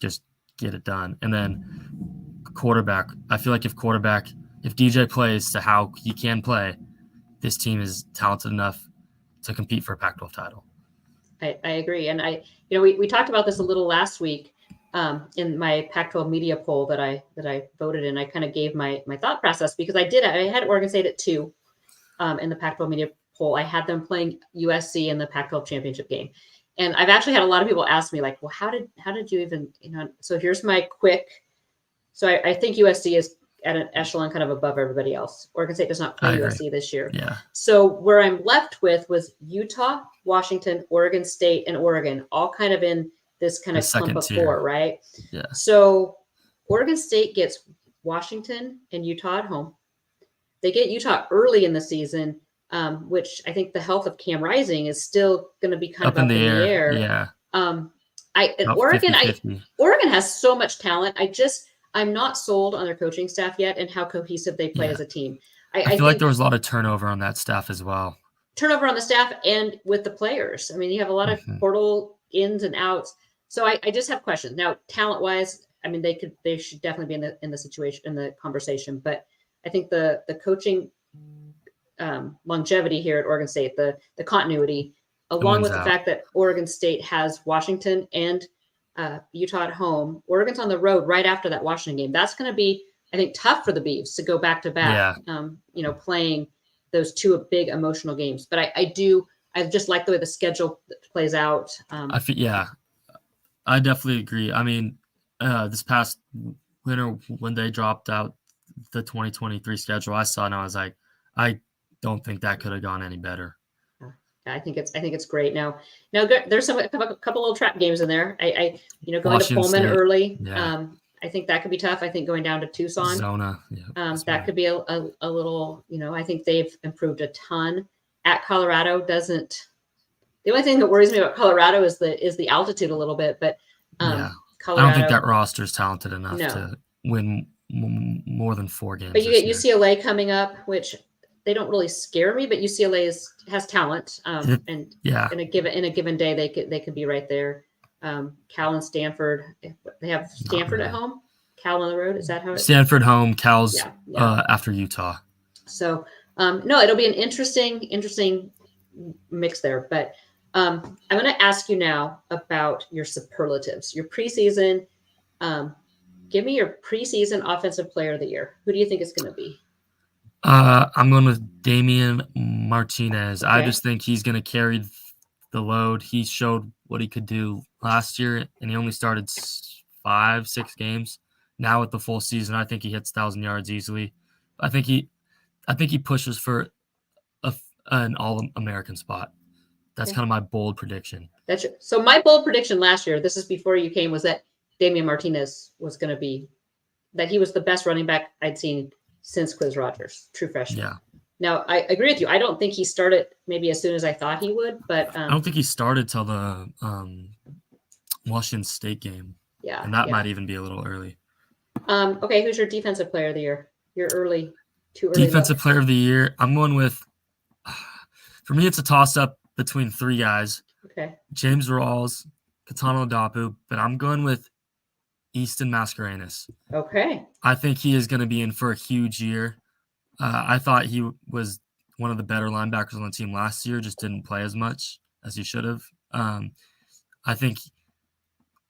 S3: just get it done. And then quarterback. I feel like if DJ plays to how he can play, this team is talented enough to compete for a Pac-12 title.
S2: I agree. And we talked about this a little last week in my Pac-12 media poll that I voted in. I kind of gave my thought process, because I had Oregon State at 2 in the Pac-12 media poll. I had them playing USC in the Pac-12 championship game. And I've actually had a lot of people ask me, like, well, how did you even, so here's my quick. So I think USC is at an echelon kind of above everybody else. Oregon State does not play USC this year.
S3: Yeah.
S2: So where I'm left with was Utah, Washington, Oregon State, and Oregon, all kind of in this kind of clump of 4, right?
S3: Yeah.
S2: So Oregon State gets Washington and Utah at home. They get Utah early in the season, which I think the health of Cam Rising is still going to be kind of up in the air.
S3: Yeah.
S2: Oregon
S3: 50-50.
S2: Oregon has so much talent. I'm not sold on their coaching staff yet and how cohesive they play as a team.
S3: I feel like there was a lot of turnover on that staff as well.
S2: Turnover on the staff and with the players. I mean, you have a lot of portal ins and outs. So I just have questions now. Talent wise, I mean, they should definitely be in the situation, in the conversation. But I think the coaching longevity here at Oregon State, the continuity, along with the fact that Oregon State has Washington and Utah at home. Oregon's on the road right after that Washington game. That's going to be, I think, tough for the Beavs to go back to back. Playing those two big emotional games. But I just like the way the schedule plays out.
S3: I definitely agree. I mean, this past winter when they dropped out the 2023 schedule, I saw and I was like, I don't think that could have gone any better.
S2: I think it's great. Now there's a couple little trap games in there. I going Washington to Pullman State, early. Yeah. I think that could be tough. I think going down to Tucson,
S3: Zona,
S2: that could be a little. I think they've improved a ton. At Colorado doesn't. The only thing that worries me about Colorado is the altitude a little bit, but Colorado,
S3: I don't think that roster is talented enough to win more than 4 games.
S2: But you get UCLA coming up, which they don't really scare me, but UCLA has talent, and in a given day they could be right there. Cal and Stanford, they have Stanford at home. Cal on the road, is that how?
S3: Stanford home, Cal's after Utah.
S2: So no, it'll be an interesting mix there. But I'm going to ask you now about your superlatives, your preseason. Give me your preseason offensive player of the year. Who do you think it's going to be?
S3: I'm going with Damian Martinez. Okay. I just think he's going to carry the load. He showed what he could do last year, and he only started 5-6 games. Now with the full season, I think he hits 1,000 yards easily. I think he pushes for an All-American spot. That's kind of my bold prediction.
S2: That's true. So my bold prediction last year, this is before you came, was that Damian Martinez was going to be, that he was the best running back I'd seen since Quiz Rogers, true freshman.
S3: Yeah.
S2: Now, I agree with you. I don't think he started maybe as soon as I thought he would, but
S3: I don't think he started till the Washington State game.
S2: Yeah.
S3: And that might even be a little early.
S2: Okay, who's your defensive player of the year? You're too early.
S3: Defensive player of the year, I'm going with, for me, it's a toss-up between 3 guys.
S2: Okay.
S3: James Rawls, Katana Ladapu, but I'm going with Easton Mascarenas.
S2: Okay.
S3: I think he is going to be in for a huge year. I thought he was one of the better linebackers on the team last year, just didn't play as much as he should have. I think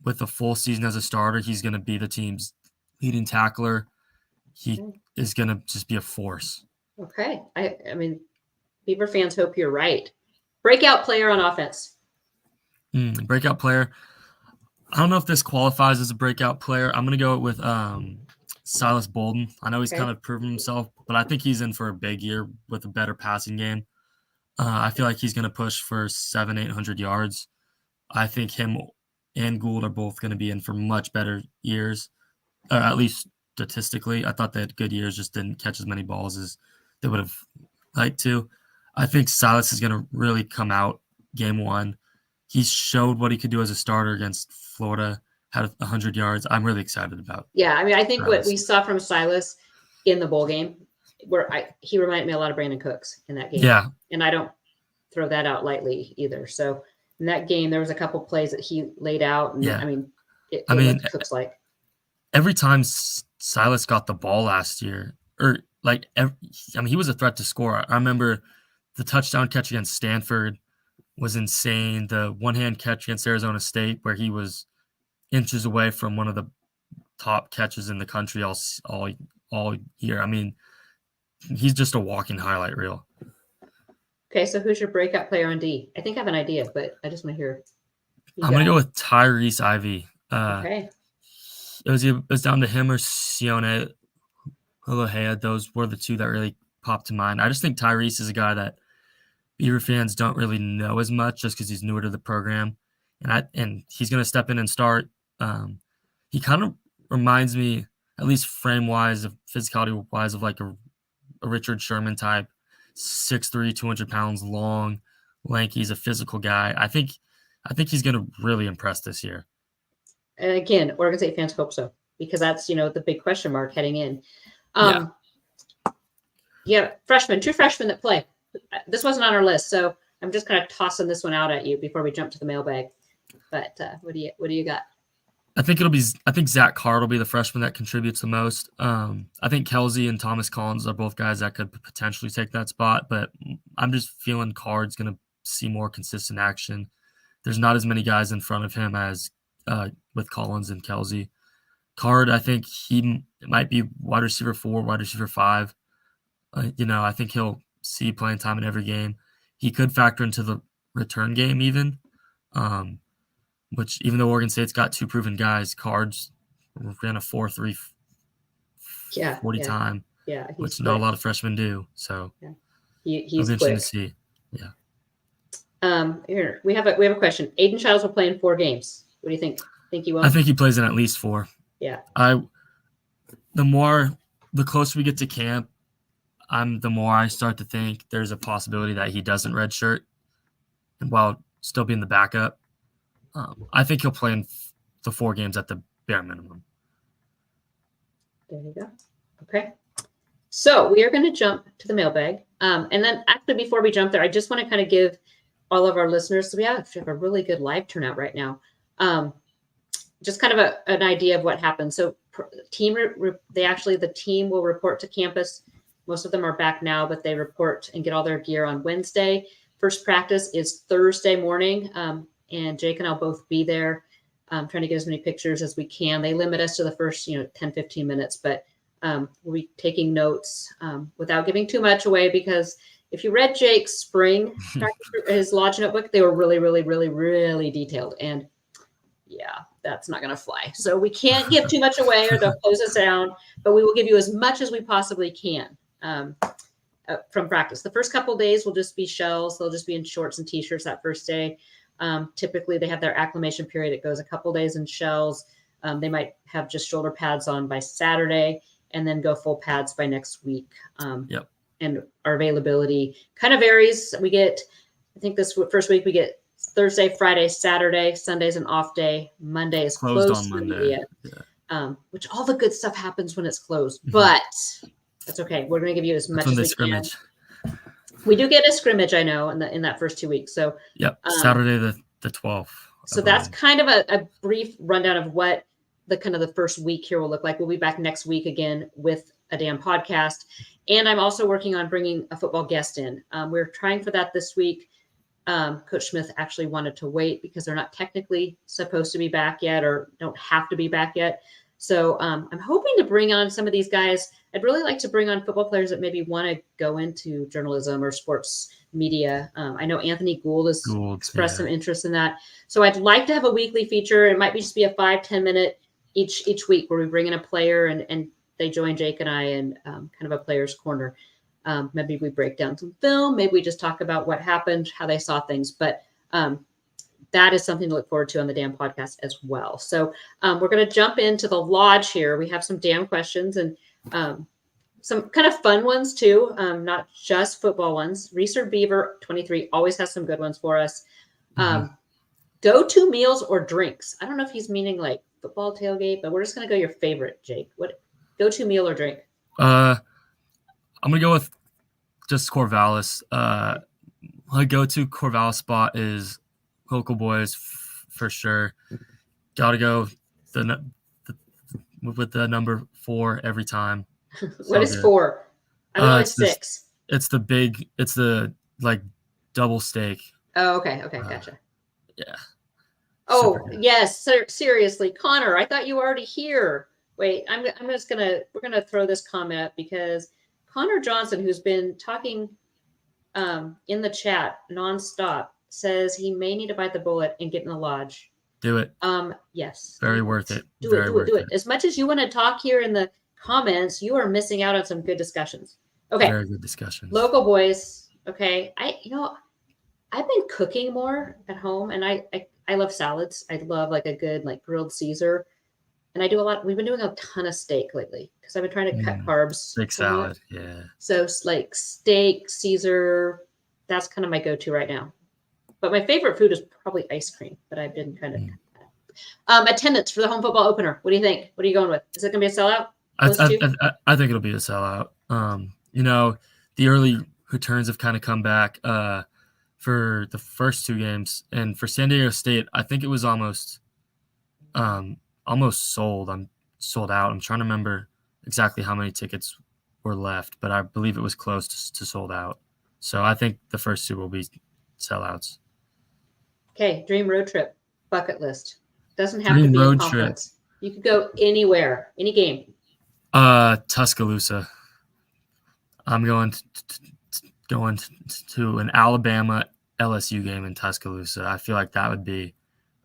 S3: with a full season as a starter, he's going to be the team's leading tackler. He is going to just be a force.
S2: Okay. I mean, Beaver fans hope you're right. Breakout player on offense.
S3: Breakout player. I don't know if this qualifies as a breakout player. I'm going to go with Silas Bolden. I know he's kind of proven himself, but I think he's in for a big year with a better passing game. I feel like he's going to push for 700-800 yards. I think him and Gould are both going to be in for much better years, at least statistically. I thought they had good years, just didn't catch as many balls as they would have liked to. I think Silas is going to really come out game 1. He showed what he could do as a starter against Florida, had 100 yards. I'm really excited about.
S2: Yeah, I mean, I think what we saw from Silas in the bowl game, where he reminded me a lot of Brandon Cooks in that game. Yeah. And I don't throw that out lightly either. So in that game, there was a couple plays that he laid out. And I mean, it looked Cooks like.
S3: Every time Silas got the ball last year, he was a threat to score. I remember the touchdown catch against Stanford was insane. The one-hand catch against Arizona State, where he was inches away from one of the top catches in the country all year. I mean, he's just a walking highlight reel.
S2: Okay, so who's your breakout player on D? I think I have an idea, but I just want to hear.
S3: I'm going to go with Tyrese Ivey.
S2: Okay.
S3: It was down to him or Sione Hulahea. Those were the two that really popped to mind. I just think Tyrese is a guy that Beaver fans don't really know as much just because he's newer to the program. And he's going to step in and start. He kind of reminds me, at least frame-wise, of physicality-wise, of like a Richard Sherman type, 6'3", 200 pounds long, lanky. He's a physical guy. I think he's going to really impress this year. And
S2: again, Oregon State fans hope so, because that's, the big question mark heading in. Freshmen, true freshmen that play. This wasn't on our list, so I'm just kind of tossing this one out at you before we jump to the mailbag. But what do you got?
S3: I think Zach Card will be the freshman that contributes the most. I think Kelsey and Thomas Collins are both guys that could potentially take that spot, but I'm just feeling Card's going to see more consistent action. There's not as many guys in front of him as with Collins and Kelsey. Card, I think he might be wide receiver 4, wide receiver 5. I think he'll see playing time in every game. He could factor into the return game even. Which even though Oregon State's got 2 proven guys, Cards ran a 4.3 40 time.
S2: Yeah,
S3: which not a lot of freshmen do. So
S2: he's
S3: interesting to see. Yeah.
S2: Here we have a question. Aiden Childs will play in 4 games. What do you think? Think he will?
S3: I think he plays in at least 4.
S2: Yeah.
S3: The closer we get to camp, the more I start to think there's a possibility that he doesn't redshirt, and while still being the backup. I think he'll play in the 4 games at the bare minimum.
S2: There you go. Okay. So we are going to jump to the mailbag. And then actually before we jump there, I just want to kind of give all of our listeners, so we have a really good live turnout right now. Just kind of an idea of what happened. So the team will report to campus. Most of them are back now, but they report and get all their gear on Wednesday. First practice is Thursday morning. And Jake and I'll both be there, trying to get as many pictures as we can. They limit us to the first, 10, 15 minutes, but we'll be taking notes without giving too much away, because if you read Jake's spring practice, his lodge notebook, they were really, really, really, really detailed. And yeah, that's not going to fly. So we can't give too much away or they'll close us down, but we will give you as much as we possibly can from practice. The first couple of days will just be shells. They'll just be in shorts and t-shirts that first day. Typically they have their acclimation period. It goes a couple days in shells. They might have just shoulder pads on by Saturday and then go full pads by next week. And our availability kind of varies. We get, I think this first week we get Thursday, Friday, Saturday, Sunday's an off day. Monday is closed
S3: on Monday.
S2: Which all the good stuff happens when it's closed, but that's okay. We're going to give you as much as we can. We do get a scrimmage, I know, in that first 2 weeks. So
S3: Saturday the 12th.
S2: So that's kind of a brief rundown of what the first week here will look like. We'll be back next week again with a damn podcast. And I'm also working on bringing a football guest in. We're trying for that this week. Coach Smith actually wanted to wait because they're not technically supposed to be back yet or don't have to be back yet. So I'm hoping to bring on some of these guys. I'd really like to bring on football players that maybe want to go into journalism or sports media. I know Anthony Gould has expressed some interest in that. So I'd like to have a weekly feature. It might just be a 5-10 minute each week where we bring in a player and they join Jake and I in kind of a player's corner. Maybe we break down some film. Maybe we just talk about what happened, how they saw things. But that is something to look forward to on the DAM podcast as well. So we're going to jump into the lodge here. We have some DAM questions and some kind of fun ones too, not just football ones. Research Beaver 23 always has some good ones for us. Go-to meals or drinks. I don't know if he's meaning like football tailgate, but we're just going to go your favorite, Jake. What go-to meal or drink?
S3: I'm going to go with just Corvallis. My go-to Corvallis spot is Local Boys for sure. Got to go with the number 4 every time.
S2: What is 4? I know it's 6.
S3: It's the like double steak.
S2: Oh, okay. Gotcha.
S3: Yeah.
S2: Oh, yes. Seriously, Connor, I thought you were already here. Wait, we're gonna throw this comment up because Connor Johnson, who's been talking in the chat nonstop, says he may need to bite the bullet and get in the lodge.
S3: Do it.
S2: Yes.
S3: Very worth it.
S2: Do it. As much as you want to talk here in the comments, you are missing out on some good discussions. Okay.
S3: Very good discussions.
S2: Local Boys. Okay. I've been cooking more at home and I love salads. I love like a good like grilled Caesar. And I do a lot. We've been doing a ton of steak lately because I've been trying to cut carbs.
S3: Steak salad. Yeah.
S2: So like steak, Caesar, that's kind of my go-to right now. But my favorite food is probably ice cream, but I've been kind of attendance for the home football opener. What do you think? What are you going with? Is it going to be a sellout?
S3: I think it'll be a sellout. The early returns have kind of come back. for the first 2 games, and for San Diego State, I think it was almost sold. I'm sold out. I'm trying to remember exactly how many tickets were left, but I believe it was close to sold out. So I think the first 2 will be sellouts.
S2: Okay, dream road trip, bucket list. Doesn't have
S3: Dream
S2: to be a
S3: road
S2: conference. You could go anywhere, any game.
S3: Tuscaloosa. I'm going to an Alabama LSU game in Tuscaloosa. I feel like that would be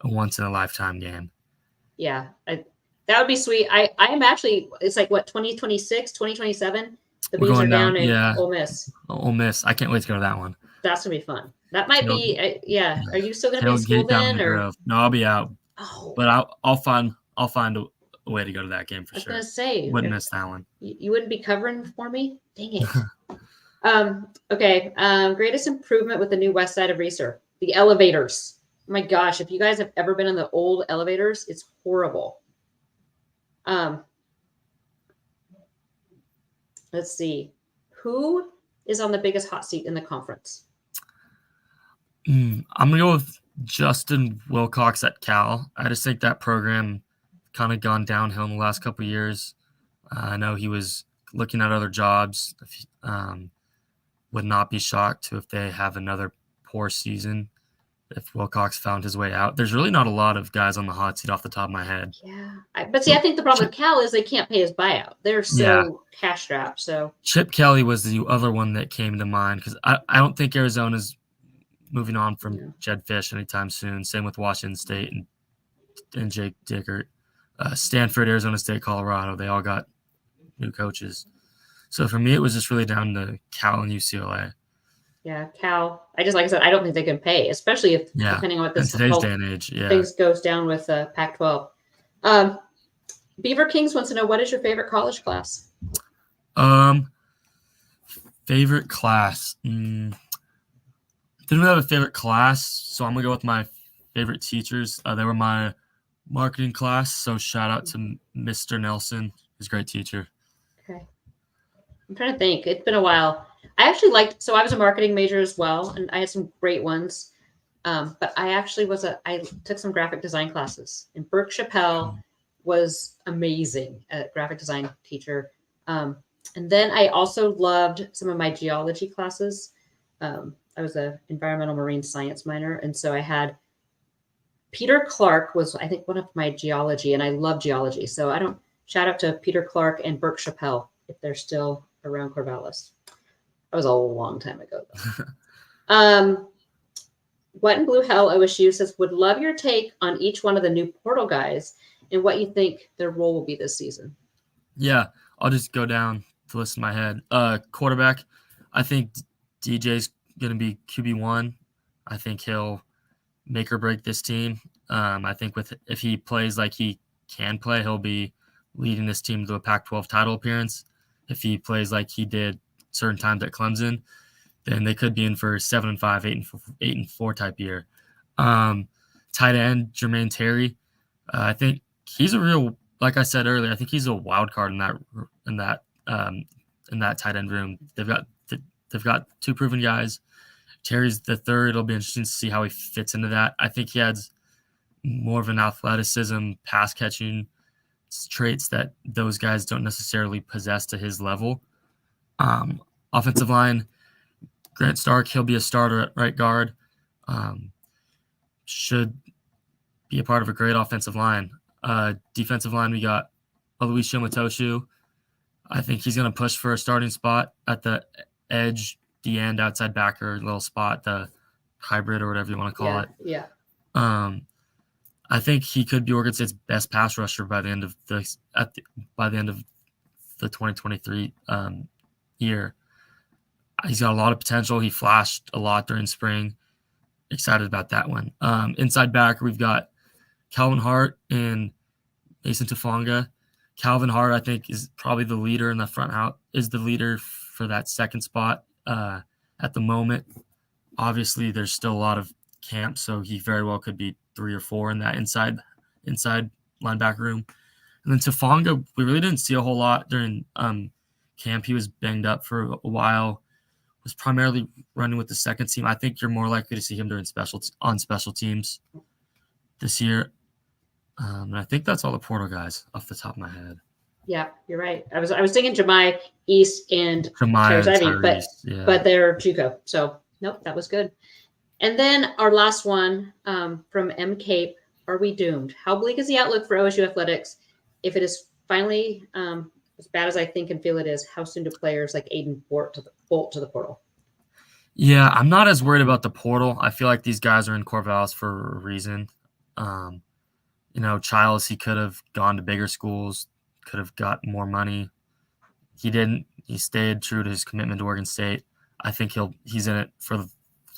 S3: a once in a lifetime game.
S2: Yeah, that would be sweet. I am actually, it's like what, 2026, 2027? The Beavs are down in Ole Miss.
S3: Ole Miss. I can't wait to go to that one.
S2: That's going to be fun. That might be, yeah. Are you still going to be in school then? Or?
S3: No, I'll be out.
S2: Oh.
S3: But I'll find a way to go to that game for sure.
S2: I was going to say.
S3: Wouldn't miss that one.
S2: You wouldn't be covering for me? Dang it. Okay. Greatest improvement with the new west side of Reser. The elevators. Oh my gosh. If you guys have ever been in the old elevators, it's horrible. Let's see. Who is on the biggest hot seat in the conference?
S3: I'm going to go with Justin Wilcox at Cal. I just think that program kind of gone downhill in the last couple of years. I know he was looking at other jobs. Would not be shocked if they have another poor season if Wilcox found his way out. There's really not a lot of guys on the hot seat off the top of my head.
S2: Yeah. But see, I think the problem with Cal is they can't pay his buyout. They're so cash strapped. So
S3: Chip Kelly was the other one that came to mind because I don't think Arizona's moving on from Jed Fish anytime soon. Same with Washington State and Jake Dickert. Stanford, Arizona State, Colorado, they all got new coaches. So for me, it was just really down to Cal and UCLA.
S2: Yeah, Cal. Like I said, I don't think they can pay, especially if depending on what this
S3: today's day and age,
S2: things goes down with Pac-12. Beaver Kings wants to know, what is your favorite college class?
S3: Favorite class. Didn't really have a favorite class, so I'm gonna go with my favorite teachers. They were my marketing class, so shout out to Mr. Nelson. He's a great teacher. Okay.
S2: I'm trying to think. It's been a while. I actually so I was a marketing major as well, and I had some great ones. But I actually I took some graphic design classes, and Burke Chappelle was amazing at graphic design teacher. And then I also loved some of my geology classes. I was an environmental marine science minor, and so I had Peter Clark was, I think, one of my geology, and I love geology. So shout out to Peter Clark and Burke Chappelle if they're still around Corvallis. That was a long time ago, though. What in Blue Hell OSU says, would love your take on each one of the new portal guys and what you think their role will be this season.
S3: Yeah, I'll just go down the list in my head. Quarterback, I think DJ's going to be QB1. I think he'll make or break this team. I think if he plays like he can play, he'll be leading this team to a Pac-12 title appearance. If he plays like he did certain times at Clemson, then they could be in for 7-5, 8-4 type year. Tight end Jermaine Terry, I think he's a real, like I said earlier, I think he's a wild card in that tight end room. They've got 2 proven guys. Terry's the third. It'll be interesting to see how he fits into that. I think he has more of an athleticism, pass catching traits that those guys don't necessarily possess to his level. Offensive line, Grant Stark, he'll be a starter at right guard. Should be a part of a great offensive line. Defensive line, we got Oluwaseun Matoshu. I think he's going to push for a starting spot at the edge, the end, outside backer, little spot, the hybrid or whatever you want to call it.
S2: Yeah.
S3: I think he could be Oregon State's best pass rusher by the end of the 2023 year. He's got a lot of potential. He flashed a lot during spring. Excited about that one. Inside backer, we've got Calvin Hart and Mason Tufanga. Calvin Hart, I think, is probably the leader in the front out, is the leader for that second spot at the moment. Obviously, there's still a lot of camp, so he very well could be 3 or 4 in that inside linebacker room. And then Tufanga, we really didn't see a whole lot during camp. He was banged up for a while. was primarily running with the second team. I think you're more likely to see him during on special teams this year. And I think that's all the portal guys off the top of my head.
S2: Yeah, you're right. I was thinking Jemai, East, and Tyrese Ivy, but they're JUCO. So nope, that was good. And then our last one from M. Cape. Are we doomed? How bleak is the outlook for OSU athletics? If it is finally as bad as I think and feel it is, how soon do players like Aiden bolt to the portal?
S3: Yeah, I'm not as worried about the portal. I feel like these guys are in Corvallis for a reason. Childs, he could have gone to bigger schools, could have got more money. He didn't. He stayed true to his commitment to Oregon State. I think he's in it for the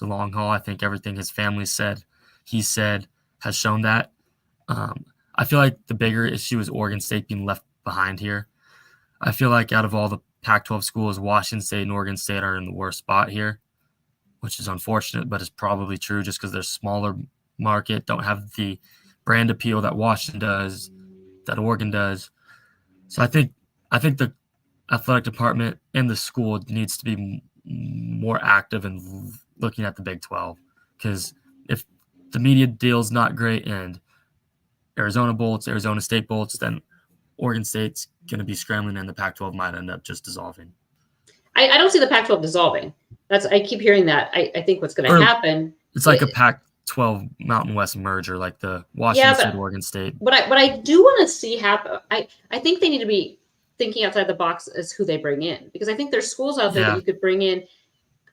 S3: long haul. I think everything his family said, he said, has shown that. I feel like the bigger issue is Oregon State being left behind here. I feel like out of all the Pac-12 schools, Washington State and Oregon State are in the worst spot here, which is unfortunate, but it's probably true just because they're smaller market, don't have the brand appeal that Washington does, that Oregon does. So I think the athletic department and the school needs to be more active in looking at the Big 12, because if the media deal is not great and Arizona State bolts, then Oregon State's going to be scrambling and the Pac-12 might end up just dissolving.
S2: I don't see the Pac-12 dissolving. I keep hearing that. I think what's going to happen.
S3: It's like a Pac-12 Mountain West merger, like the Washington State, Oregon State.
S2: What I do want to see happen, I think they need to be thinking outside the box as who they bring in, because I think there's schools out there that you could bring in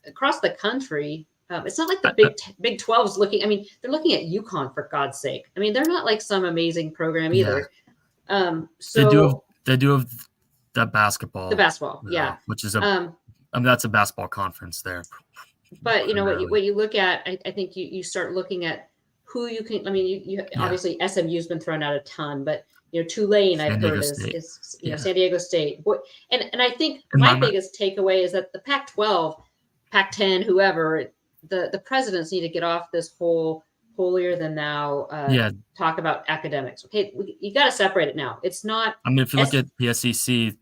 S2: across the country. It's not like the Big 12's looking. I mean, they're looking at UConn, for God's sake. I mean, they're not like some amazing program either.
S3: So they do have that basketball.
S2: The basketball,
S3: which is that's a basketball conference there.
S2: But what you look at, I think you start looking at who you can. I mean, you obviously SMU's been thrown out a ton, but Tulane I've heard is San Diego State. And I think my biggest takeaway is that the Pac-12, Pac-10, whoever, the presidents need to get off this whole holier than thou talk about academics. Okay, you got to separate it now. It's not. I mean,
S3: if you look at the SEC,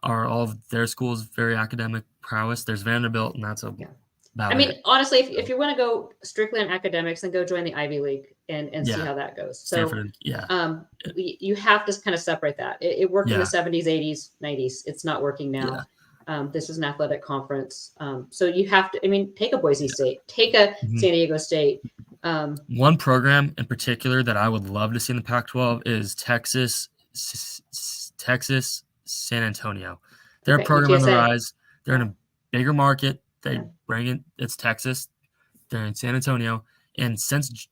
S3: are all of their schools very academic prowess? There's Vanderbilt, and that's about it.
S2: Honestly, if you want to go strictly on academics, then go join the Ivy League and see how that goes. So,
S3: Stanford,
S2: you have to kind of separate that. It worked in the 70s, 80s, 90s. It's not working now. This is an athletic conference. So you have to, take a Boise State, take a San Diego State.
S3: One program in particular that I would love to see in the Pac-12 is Texas, San Antonio. They're a program on the rise. They're in a bigger market. They bring in, it's Texas. They're in San Antonio. And since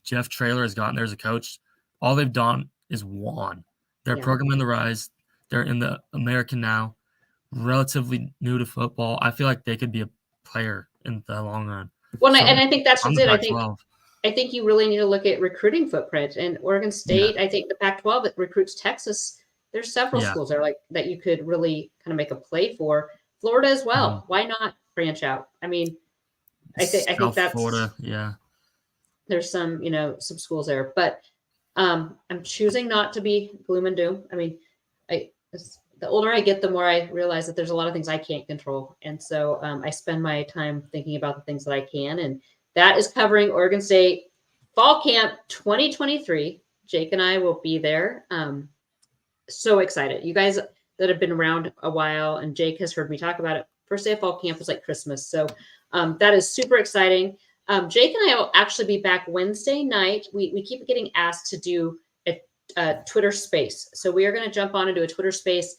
S3: Jeff Traylor has gotten there as a coach, all they've done is won. They're a program on the rise. They're in the American now, relatively new to football. I feel like they could be a player in the long run. Well,
S2: and I think that's it. I think you really need to look at recruiting footprint. And Oregon State, I think the Pac-12 that recruits Texas, there's several schools there that you could really kind of make a play for. Florida as well. Why not branch out? I think that's
S3: Florida.
S2: There's some schools there, but I'm choosing not to be gloom and doom. The older I get, the more I realize that there's a lot of things I can't control. And so I spend my time thinking about the things that I can. And that is covering Oregon State Fall Camp 2023. Jake and I will be there. So excited. You guys that have been around a while, and Jake has heard me talk about it. First day of Fall Camp was like Christmas. So that is super exciting. Jake and I will actually be back Wednesday night. We keep getting asked to do a Twitter space. So we are going to jump on and do a Twitter space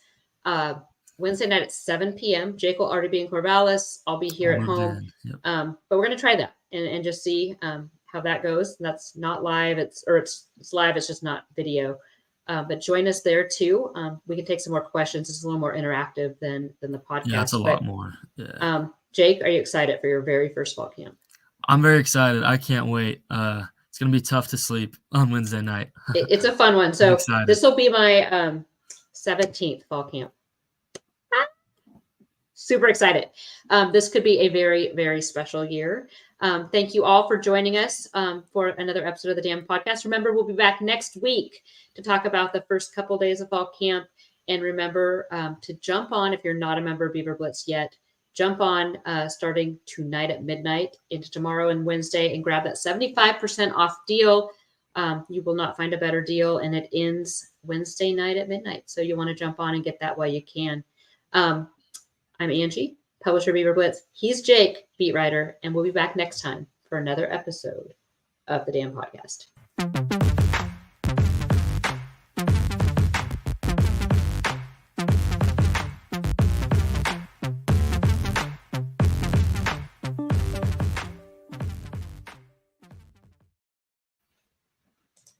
S2: Wednesday night at 7 p.m. Jake will already be in Corvallis. I'll be here at home. But we're going to try that and just see how that goes. That's not live. It's live. It's just not video. But join us there too. We can take some more questions. It's a little more interactive than the podcast.
S3: Yeah, it's a lot more. Yeah.
S2: Jake, are you excited for your very first fall camp?
S3: I'm very excited. I can't wait. It's going to be tough to sleep on Wednesday night.
S2: It's a fun one. So this will be my 17th fall camp. Super excited. This could be a very, very special year. Thank you all for joining us for another episode of the Damn Podcast. Remember, we'll be back next week to talk about the first couple days of fall camp. And remember to jump on, if you're not a member of BeaverBlitz yet, jump on starting tonight at midnight into tomorrow and Wednesday and grab that 75% off deal. You will not find a better deal, and it ends Wednesday night at midnight. So you want to jump on and get that while you can. I'm Angie, publisher of BeaverBlitz. He's Jake, beat writer, and we'll be back next time for another episode of the damn podcast.